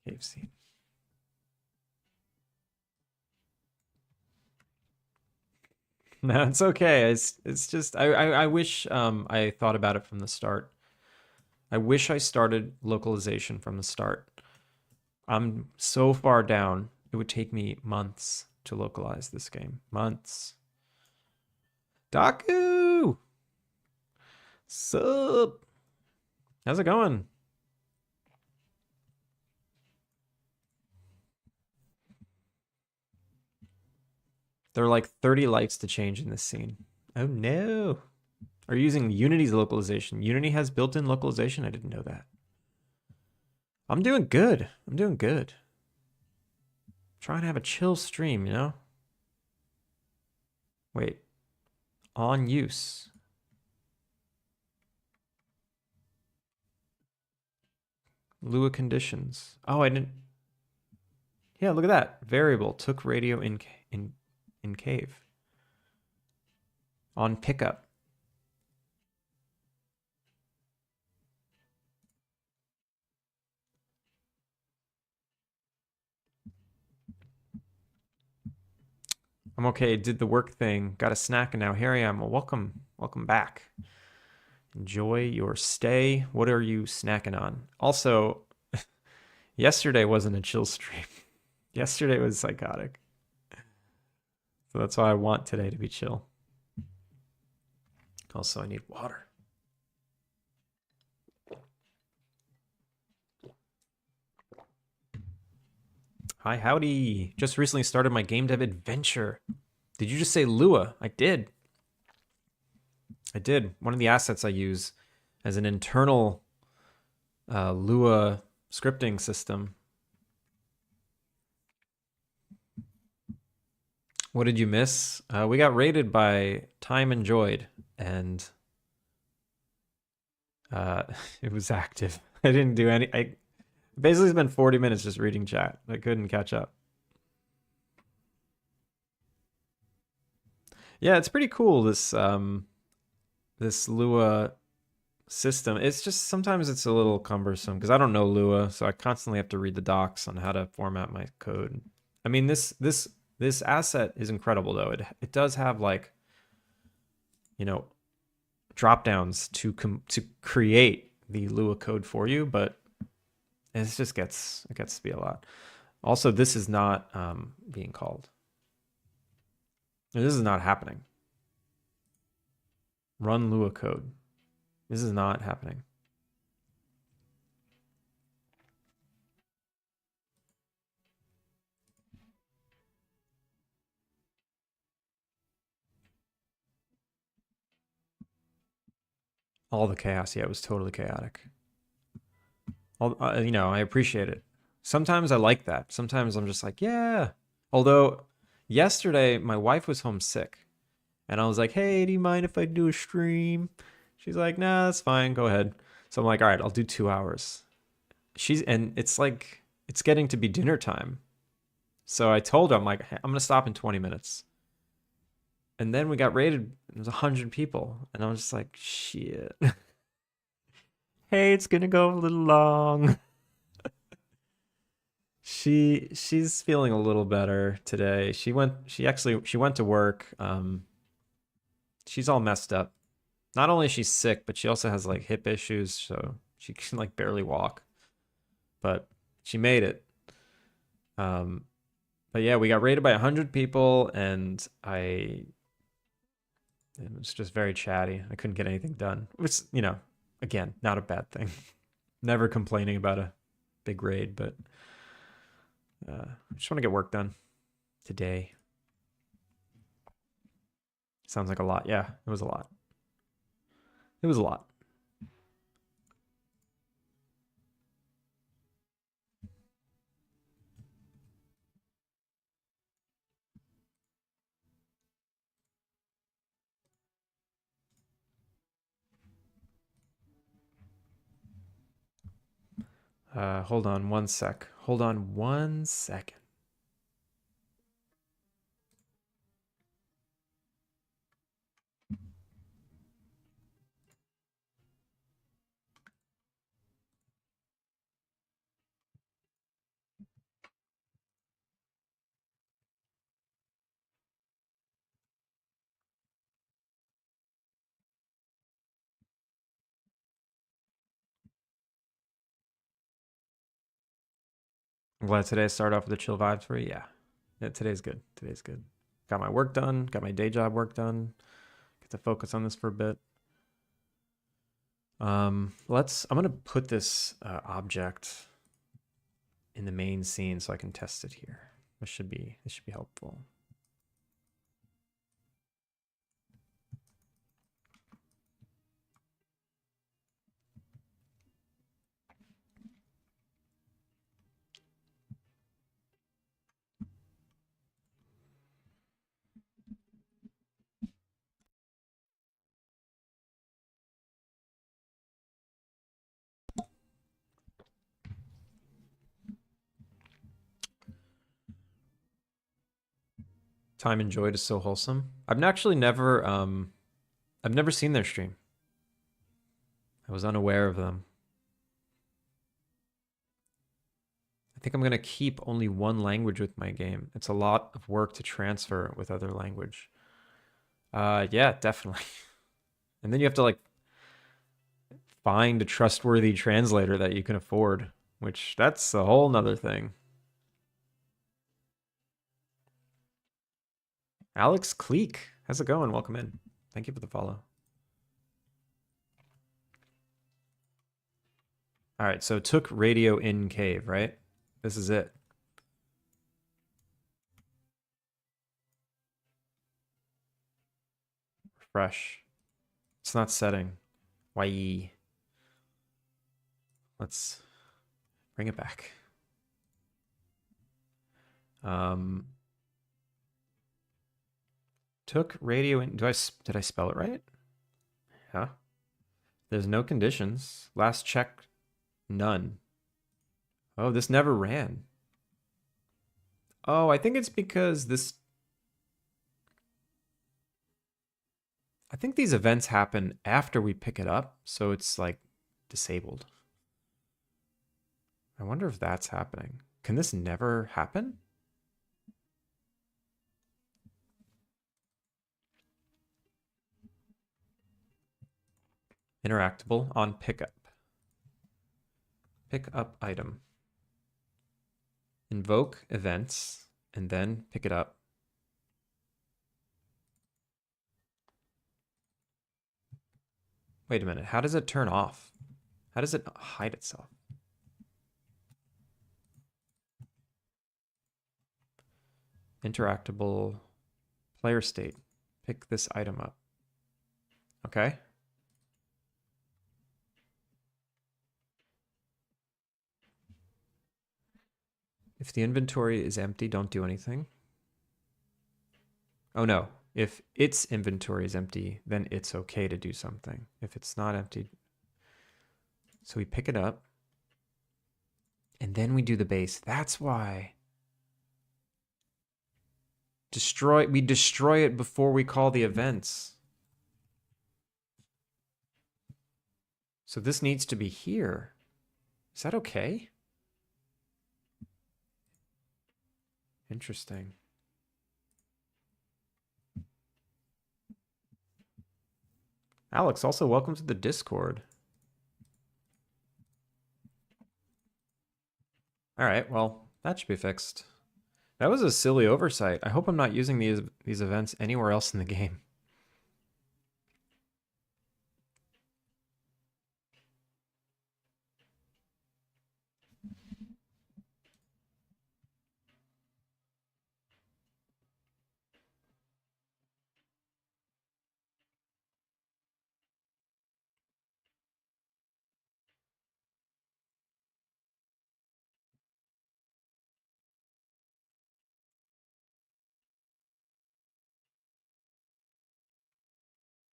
Cave scene. No, it's okay. It's just I wish I thought about it from the start. I wish I started localization from the start. I'm so far down. It would take me months to localize this game. Months. Daku! Sup? How's it going? There are like 30 lights to change in this scene. Oh no. Are you using Unity's localization? Unity has built-in localization? I didn't know that. I'm doing good. I'm doing good. Trying to have a chill stream, you know? Wait. On use. Lua conditions. Oh, I didn't. Yeah, look at that. Variable took radio in cave. On pickup. I'm okay. Did the work thing. Got a snack, and now here I am. Well, welcome back. Enjoy your stay. What are you snacking on? Also, yesterday wasn't a chill stream. Yesterday was psychotic. So that's why I want today to be chill. Also, I need water. Hi, howdy. Just recently started my game dev adventure. Did you just say Lua? I did. I did. One of the assets I use as an internal Lua scripting system. What did you miss? We got rated by Time Enjoyed, and it was active. I didn't do any. I basically spent 40 minutes just reading chat. I couldn't catch up. Yeah, it's pretty cool, this Lua system. It's just sometimes it's a little cumbersome because I don't know Lua, so I constantly have to read the docs on how to format my code. I mean, this asset is incredible though. It does have, like, you know, drop downs to create the Lua code for you, but it just gets to be a lot. Also, this is not being called. This is not happening. Run Lua code. This is not happening. All the chaos. Yeah, it was totally chaotic. You know, I appreciate it. Sometimes I like that. Sometimes I'm just like, yeah. Although yesterday my wife was homesick, and I was like, hey, do you mind if I do a stream? She's like, nah, that's fine. Go ahead. So I'm like, all right, I'll do 2 hours. And it's like, it's getting to be dinner time. So I told her, I'm like, hey, I'm going to stop in 20 minutes. And then we got rated. It was 100 people. And I was just like, shit. Hey, it's going to go a little long. She's feeling a little better today. She went to work. She's all messed up. Not only is she sick, but she also has, like, hip issues, so she can, like, barely walk. But she made it. But yeah, we got rated by 100 people, and it was just very chatty. I couldn't get anything done. Which, you know, again, not a bad thing. Never complaining about a big raid, but I just want to get work done today. Sounds like a lot. Yeah, it was a lot. It was a lot. Hold on one sec. Hold on 1 second. I'm glad today I started off with the chill vibes for you. Yeah, today's good. Today's good. Got my work done. Got my day job work done. Get to focus on this for a bit. I'm gonna put this object in the main scene so I can test it here. This should be helpful. Time Enjoyed is so wholesome. I've never seen their stream. I was unaware of them. think I'm going to keep only one language with my game. It's a lot of work to transfer with other language. Yeah, definitely. And then you have to like find a trustworthy translator that you can afford, which that's a whole nother thing. Alex Cleek, how's it going? Welcome in. Thank you for the follow. All right, so took radio in cave, right? This is it. Refresh. It's not setting. Why? Let's bring it back. Um, took radio in. Did I spell it right? Yeah. There's no conditions. Last check, none. Oh, this never ran. Oh, I think it's because this. I think these events happen after we pick it up, so it's like disabled. I wonder if that's happening. Can this never happen? Interactable on pickup. Pick up item. Invoke events and then pick it up. Wait a minute. How does it turn off? How does it hide itself? Interactable player state. Pick this item up. Okay. If the inventory is empty, don't do anything. Oh no. If its inventory is empty, then it's okay to do something. If it's not empty. So we pick it up. And then we do the base. That's why. We destroy it before we call the events. So this needs to be here. Is that okay? Interesting. Alex, also welcome to the Discord. All right, well, that should be fixed. That was a silly oversight. I hope I'm not using these events anywhere else in the game.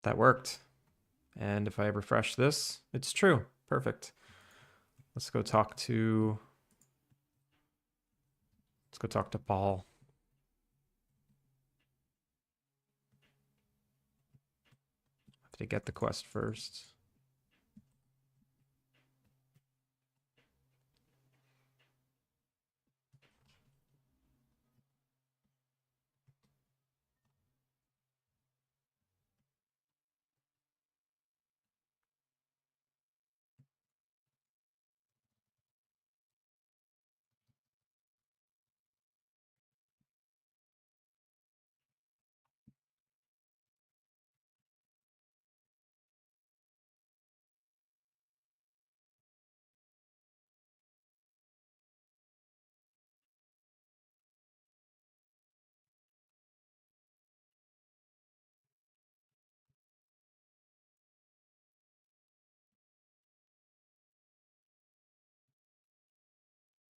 That worked. And if I refresh this, it's true. Perfect. Let's go talk to Paul. I have to get the quest first.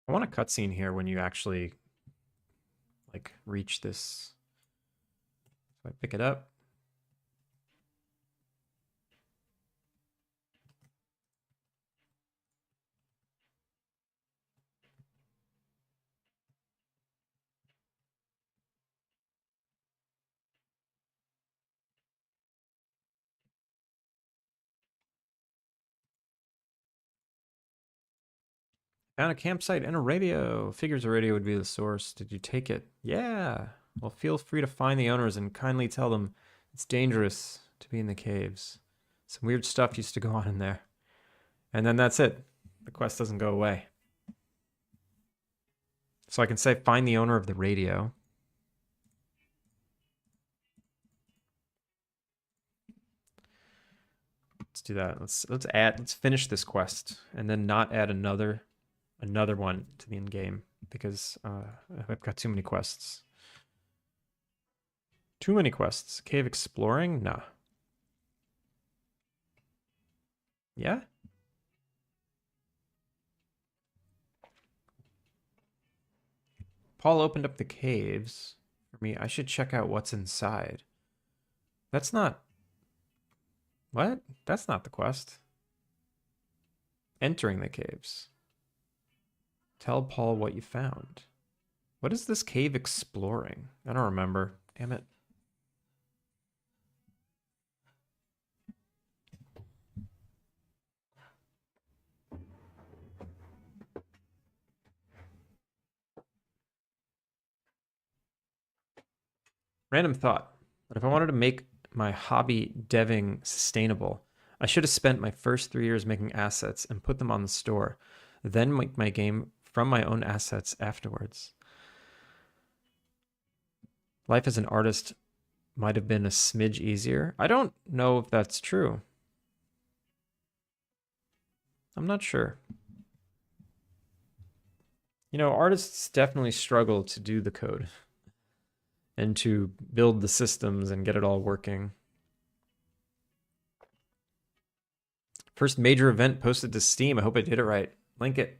I want a cutscene here when you actually like reach this. So I pick it up. Found a campsite and a radio. Figures a radio would be the source. Did you take it? Yeah. Well, feel free to find the owners and kindly tell them it's dangerous to be in the caves. Some weird stuff used to go on in there. And then that's it. The quest doesn't go away. So I can say find the owner of the radio. Let's do that. Let's finish this quest and then not add another one to the end game because I've got too many quests. Too many quests. Cave exploring? Nah. Yeah? Paul opened up the caves for me. I should check out what's inside. That's not... What? That's not the quest. Entering the caves. Tell Paul what you found. What is this cave exploring? I don't remember. Damn it. Random thought. But if I wanted to make my hobby deving sustainable, I should have spent my first 3 years making assets and put them on the store, then make my game from my own assets afterwards. Life as an artist might have been a smidge easier. I don't know if that's true. I'm not sure. You know, artists definitely struggle to do the code and to build the systems and get it all working. First major event posted to Steam. I hope I did it right. Link it.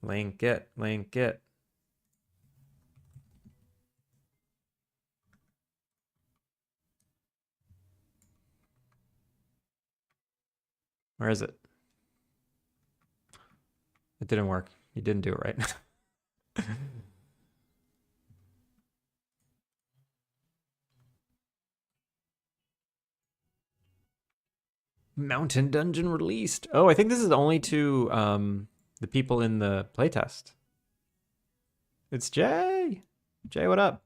Link it. Link it. Where is it? It didn't work. You didn't do it right. Mountain Dungeon released. Oh, I think this is only to the people in the playtest. It's Jay. Jay, what up?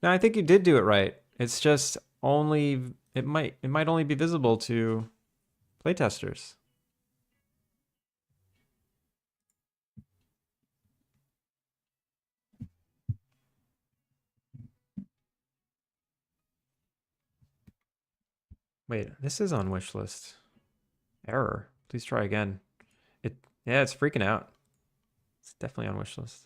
No, I think you did do it right. It's just only it might only be visible to playtesters. Wait, this is on wishlist. Error. Please try again. Yeah, it's freaking out. It's definitely on wishlist.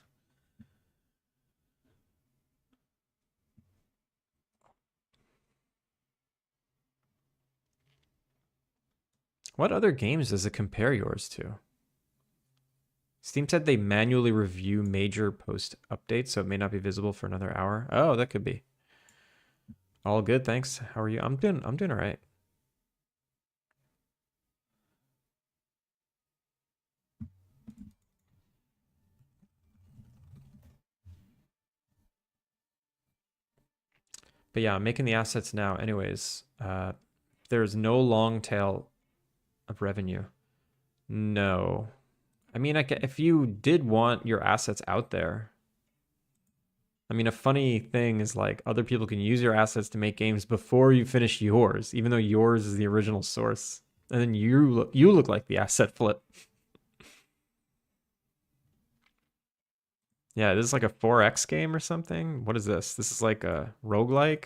What other games does it compare yours to? Steam said they manually review major post updates, so it may not be visible for another hour. Oh, that could be. All good, thanks. How are you? I'm doing all right. But yeah, I'm making the assets now anyways. There's no long tail of revenue. No. I mean, if you did want your assets out there, I mean, a funny thing is like other people can use your assets to make games before you finish yours, even though yours is the original source. And then you look like the asset flip. Yeah, this is like a 4X game or something. What is this? This is like a roguelike.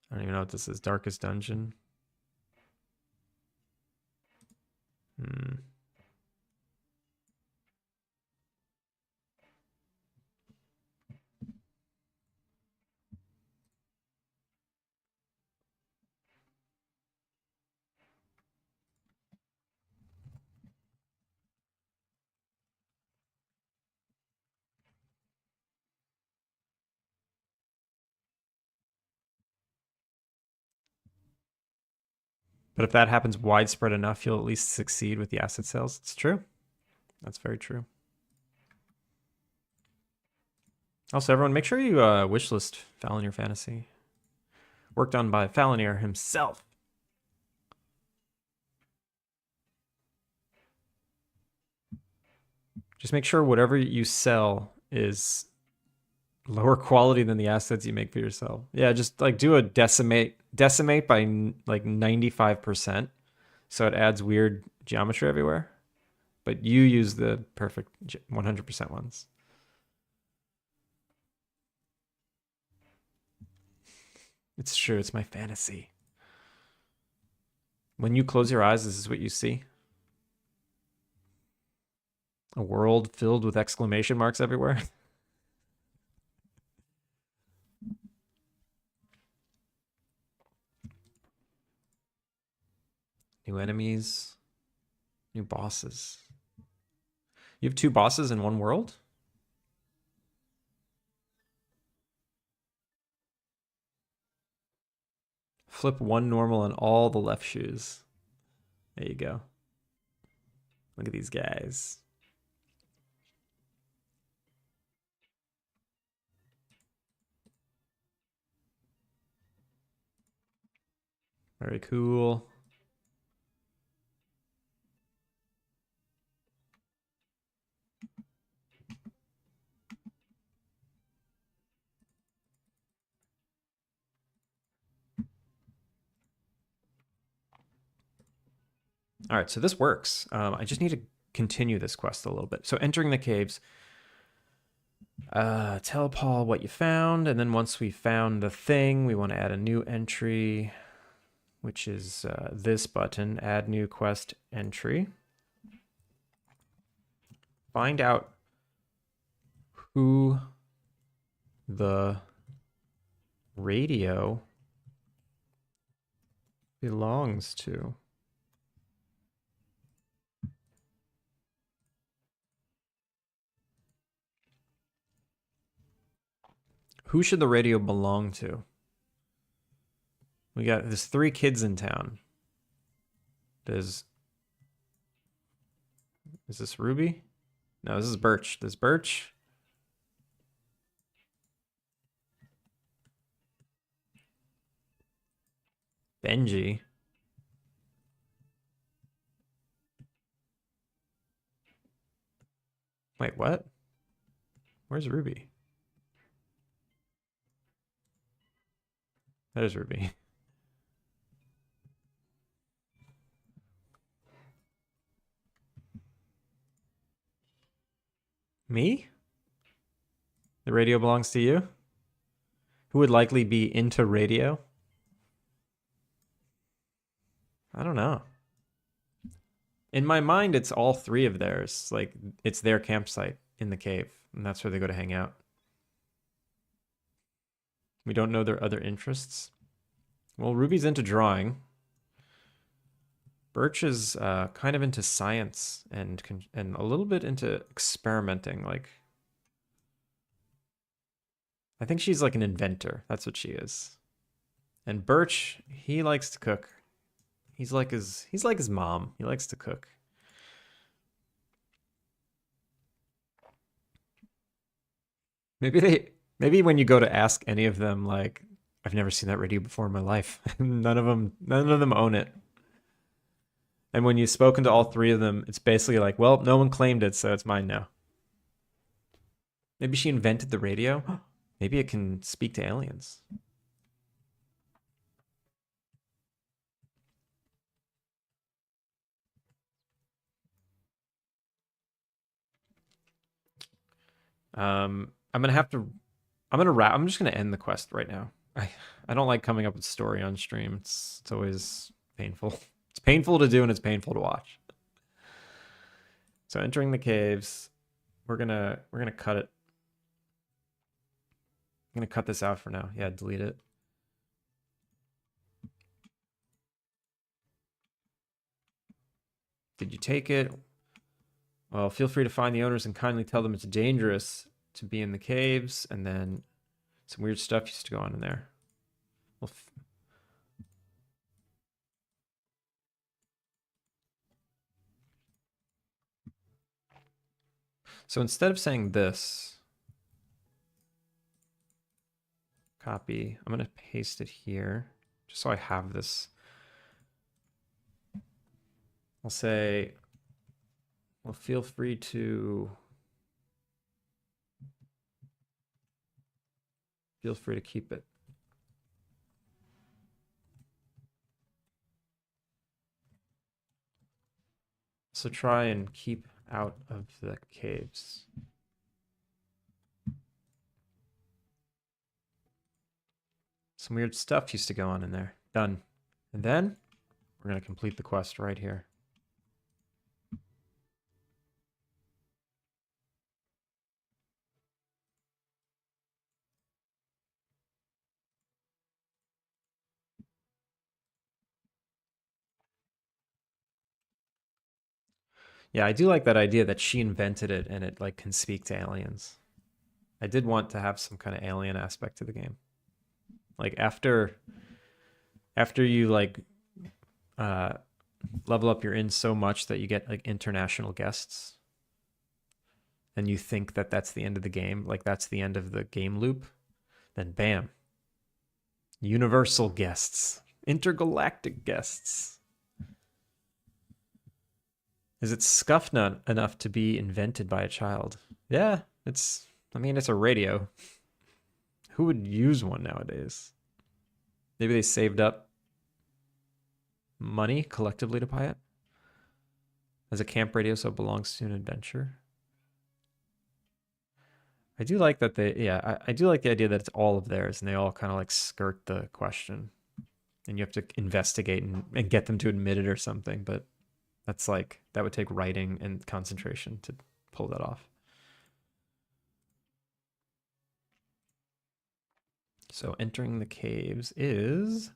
I don't even know what this is. Darkest Dungeon. But if that happens widespread enough, you'll at least succeed with the asset sales. It's true. That's very true. Also, everyone, make sure you wishlist Fallon Your Fantasy. Worked on by Falanier himself. Just make sure whatever you sell is lower quality than the assets you make for yourself. Yeah, just like do a decimate by like 95%, so it adds weird geometry everywhere. But you use the perfect 100% ones. It's true. It's my fantasy. When you close your eyes, this is what you see. A world filled with exclamation marks everywhere. New enemies, new bosses. You have 2 bosses in one world? Flip 1 normal on all the left shoes. There you go. Look at these guys. Very cool. All right, so this works. I just need to continue this quest a little bit. So entering the caves, tell Paul what you found, and then once we found the thing, we want to add a new entry, which is this button, add new quest entry. Find out who the radio belongs to. Who should the radio belong to? There's 3 kids in town. Is this Ruby? No, this is Birch. There's Birch. Benji. Wait, what? Where's Ruby? There's Ruby. Me? The radio belongs to you? Who would likely be into radio? I don't know. In my mind, it's all 3 of theirs. Like, it's their campsite in the cave, and that's where they go to hang out. We don't know their other interests. Well, Ruby's into drawing. Birch is kind of into science and a little bit into experimenting. Like, I think she's like an inventor. That's what she is. And Birch, he likes to cook. He's like his mom. He likes to cook. Maybe when you go to ask any of them, like, I've never seen that radio before in my life. None of them own it. And when you've spoken to all 3 of them, it's basically like, well, no one claimed it, so it's mine now. Maybe she invented the radio. Maybe it can speak to aliens. I'm just gonna end the quest right now. I don't like coming up with story on stream. It's always painful. It's painful to do and it's painful to watch. So entering the caves, we're gonna cut it. I'm gonna cut this out for now. Yeah, delete it. Did you take it? Well, feel free to find the owners and kindly tell them it's dangerous to be in the caves, and then some weird stuff used to go on in there. Well, so instead of saying this, Copy. I'm going to paste it here just so I have this. I'll say, well, feel free to keep it. So try and keep out of the caves. Some weird stuff used to go on in there. Done. And then we're going to complete the quest right here. Yeah, I do like that idea that she invented it and it like can speak to aliens. I did want to have some kind of alien aspect to the game. Like after you like level up your inn so much that you get like international guests and you think that that's the end of the game, like that's the end of the game loop, then bam. Universal guests, intergalactic guests. Is it scuffed enough to be invented by a child? Yeah, I mean, it's a radio. Who would use one nowadays? Maybe they saved up money collectively to buy it. As a camp radio, so it belongs to an adventure. I do like that I do like the idea that it's all of theirs and they all kind of like skirt the question. And you have to investigate and get them to admit it or something, but that's like, that would take writing and concentration to pull that off. So entering the caves is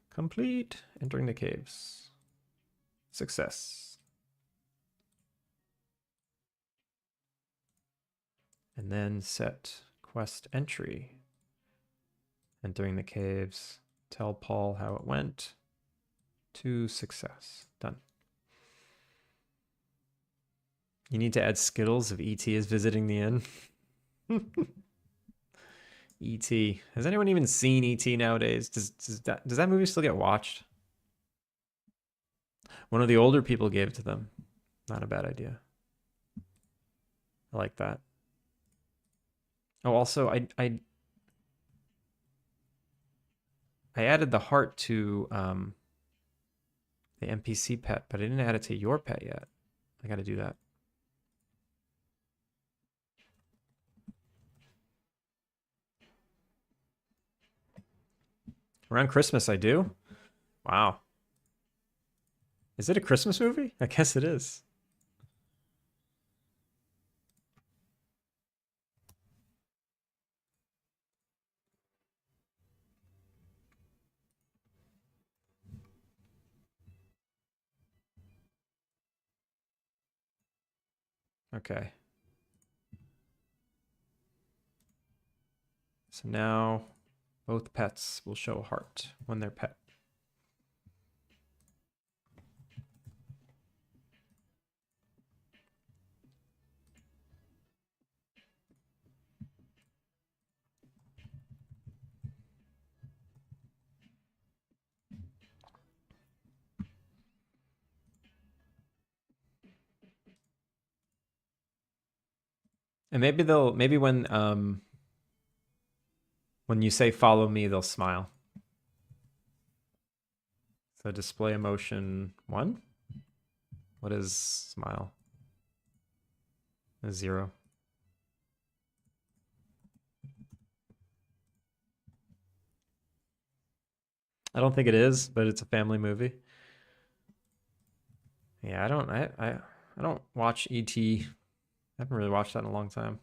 complete. Entering the caves. Success. And then set quest entry. Entering the caves. Tell Paul how it went. To success. Done. You need to add Skittles if ET is visiting the inn. ET. Has anyone even seen ET nowadays? Does that movie still get watched? One of the older people gave it to them. Not a bad idea. I like that. Oh, also, I added the heart to the NPC pet, but I didn't add it to your pet yet. I got to do that. Around Christmas, I do. Wow. Is it a Christmas movie? I guess it is. Okay. So now both pets will show a heart when they're pet. And maybe when you say follow me, they'll smile. So display emotion 1. What is smile? A 0. I don't think it is, but it's a family movie. Yeah, I don't watch ET. I haven't really watched that in a long time.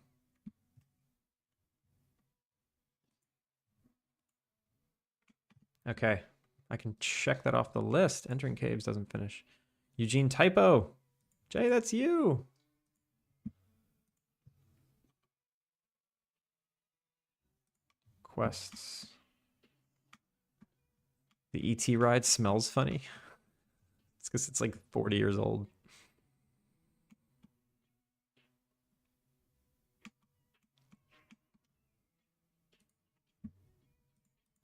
Okay, I can check that off the list. Entering caves doesn't finish. Eugene typo. Jay, that's you. Quests. The ET ride smells funny. It's because it's like 40 years old.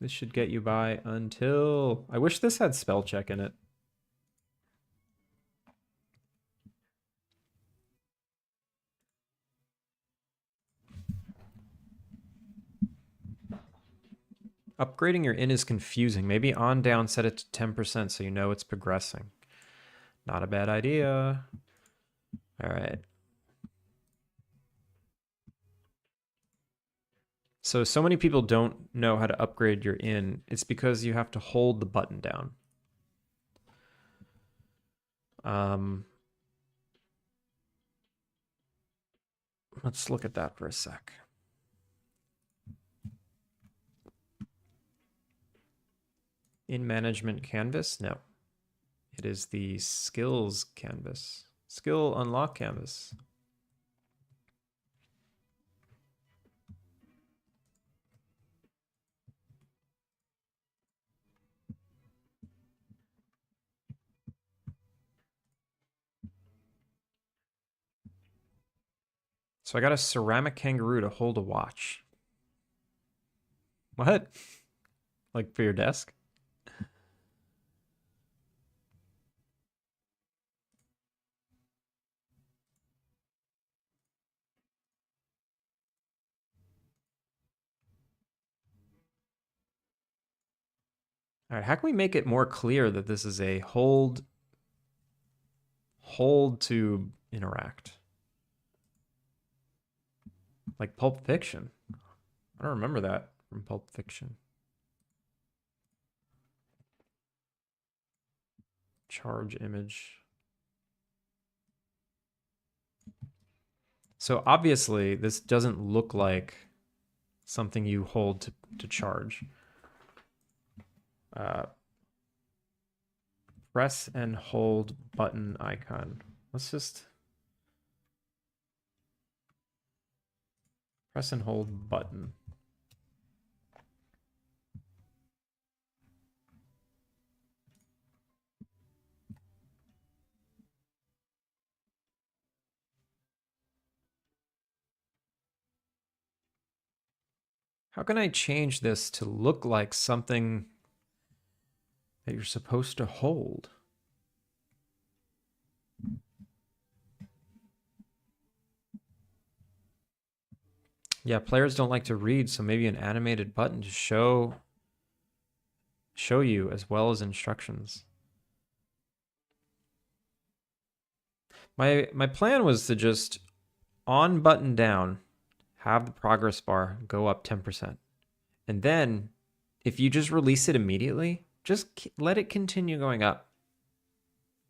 This should get you by until... I wish this had spell check in it. Upgrading your inn is confusing. Maybe on down set it to 10% so you know it's progressing. Not a bad idea. All right. So many people don't know how to upgrade your inn. It's because you have to hold the button down. Let's look at that for a sec. In management canvas? No. It is the skills canvas. Skill unlock canvas. So I got a ceramic kangaroo to hold a watch. What? Like for your desk? All right, how can we make it more clear that this is a hold to interact? Like Pulp Fiction. I don't remember that from Pulp Fiction. Charge image. So obviously this doesn't look like something you hold to charge. Press and hold button icon. Let's just press and hold button. How can I change this to look like something that you're supposed to hold? Yeah, players don't like to read, so maybe an animated button to show you as well as instructions. My plan was to just on button down, have the progress bar go up 10%. And then if you just release it immediately, just let it continue going up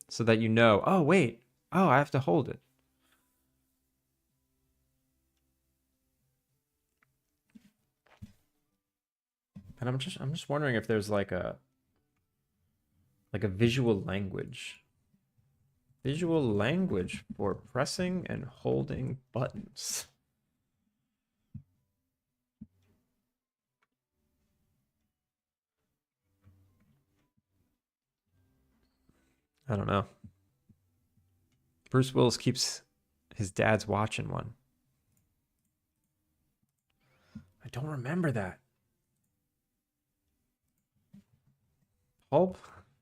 so that you know, oh, wait, oh, I have to hold it. And I'm just wondering if there's like a visual language. Visual language for pressing and holding buttons. I don't know. Bruce Willis keeps his dad's watch in one. I don't remember that. Pulp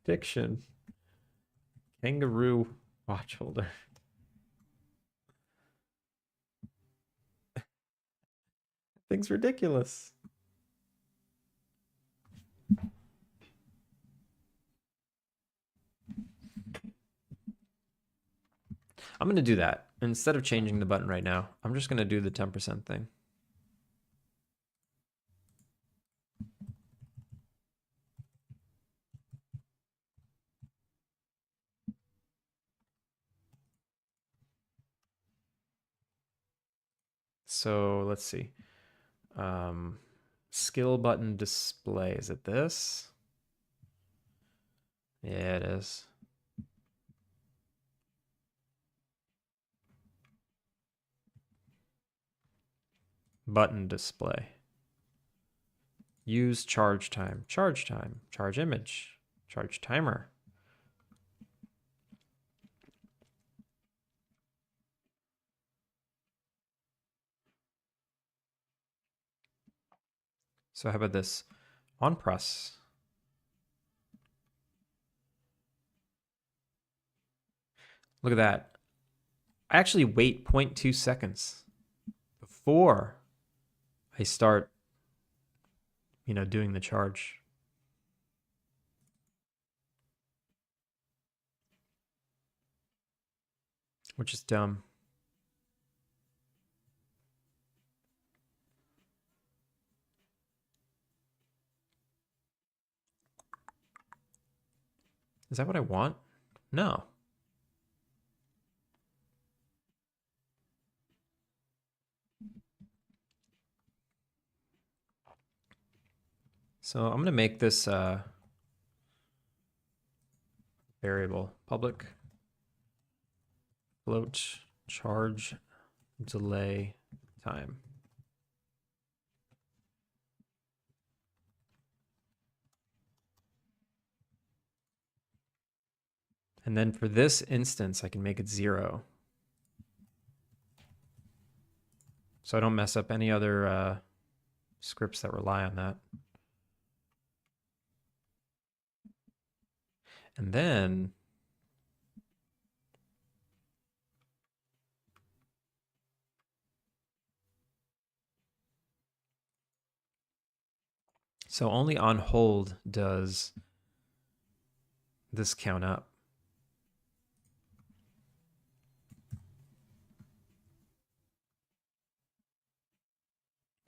Fiction. Kangaroo watch holder. Thing's ridiculous. I'm going to do that. Instead of changing the button right now, I'm just going to do the 10% thing. So let's see. Skill button display. Is it this? Yeah, it is. Button display. Use charge time, charge image, charge timer. So how about this? On press. Look at that. I actually wait 0.2 seconds before I start, doing the charge. Which is dumb. Is that what I want? No. So I'm going to make this variable public float charge delay time. And then for this instance, I can make it 0. So I don't mess up any other scripts that rely on that. And then so only on hold does this count up.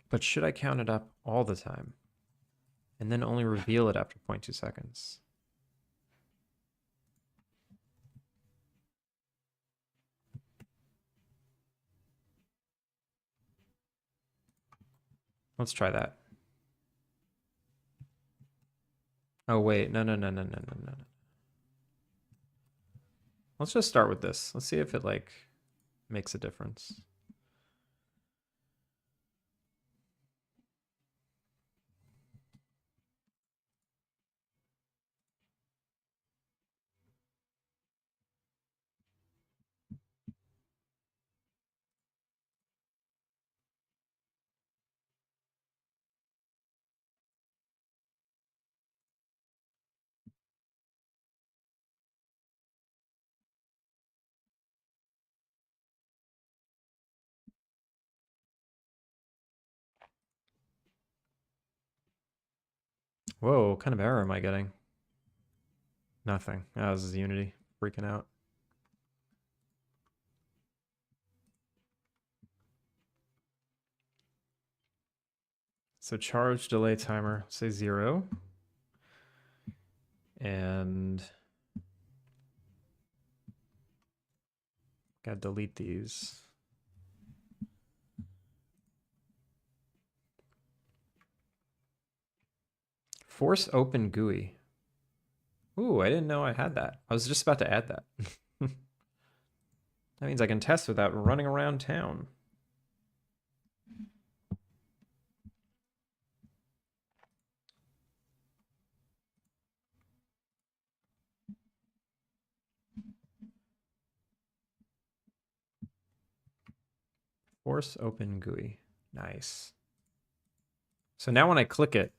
But should I count it up all the time? And then only reveal it after 0.2 seconds? Let's try that. Oh, wait. No. Let's just start with this. Let's see if it, makes a difference. Whoa, what kind of error am I getting? Nothing. Oh, this is Unity freaking out. So charge delay timer, say 0. And gotta delete these. Force open GUI. Ooh, I didn't know I had that. I was just about to add that. That means I can test without running around town. Force open GUI. Nice. So now when I click it,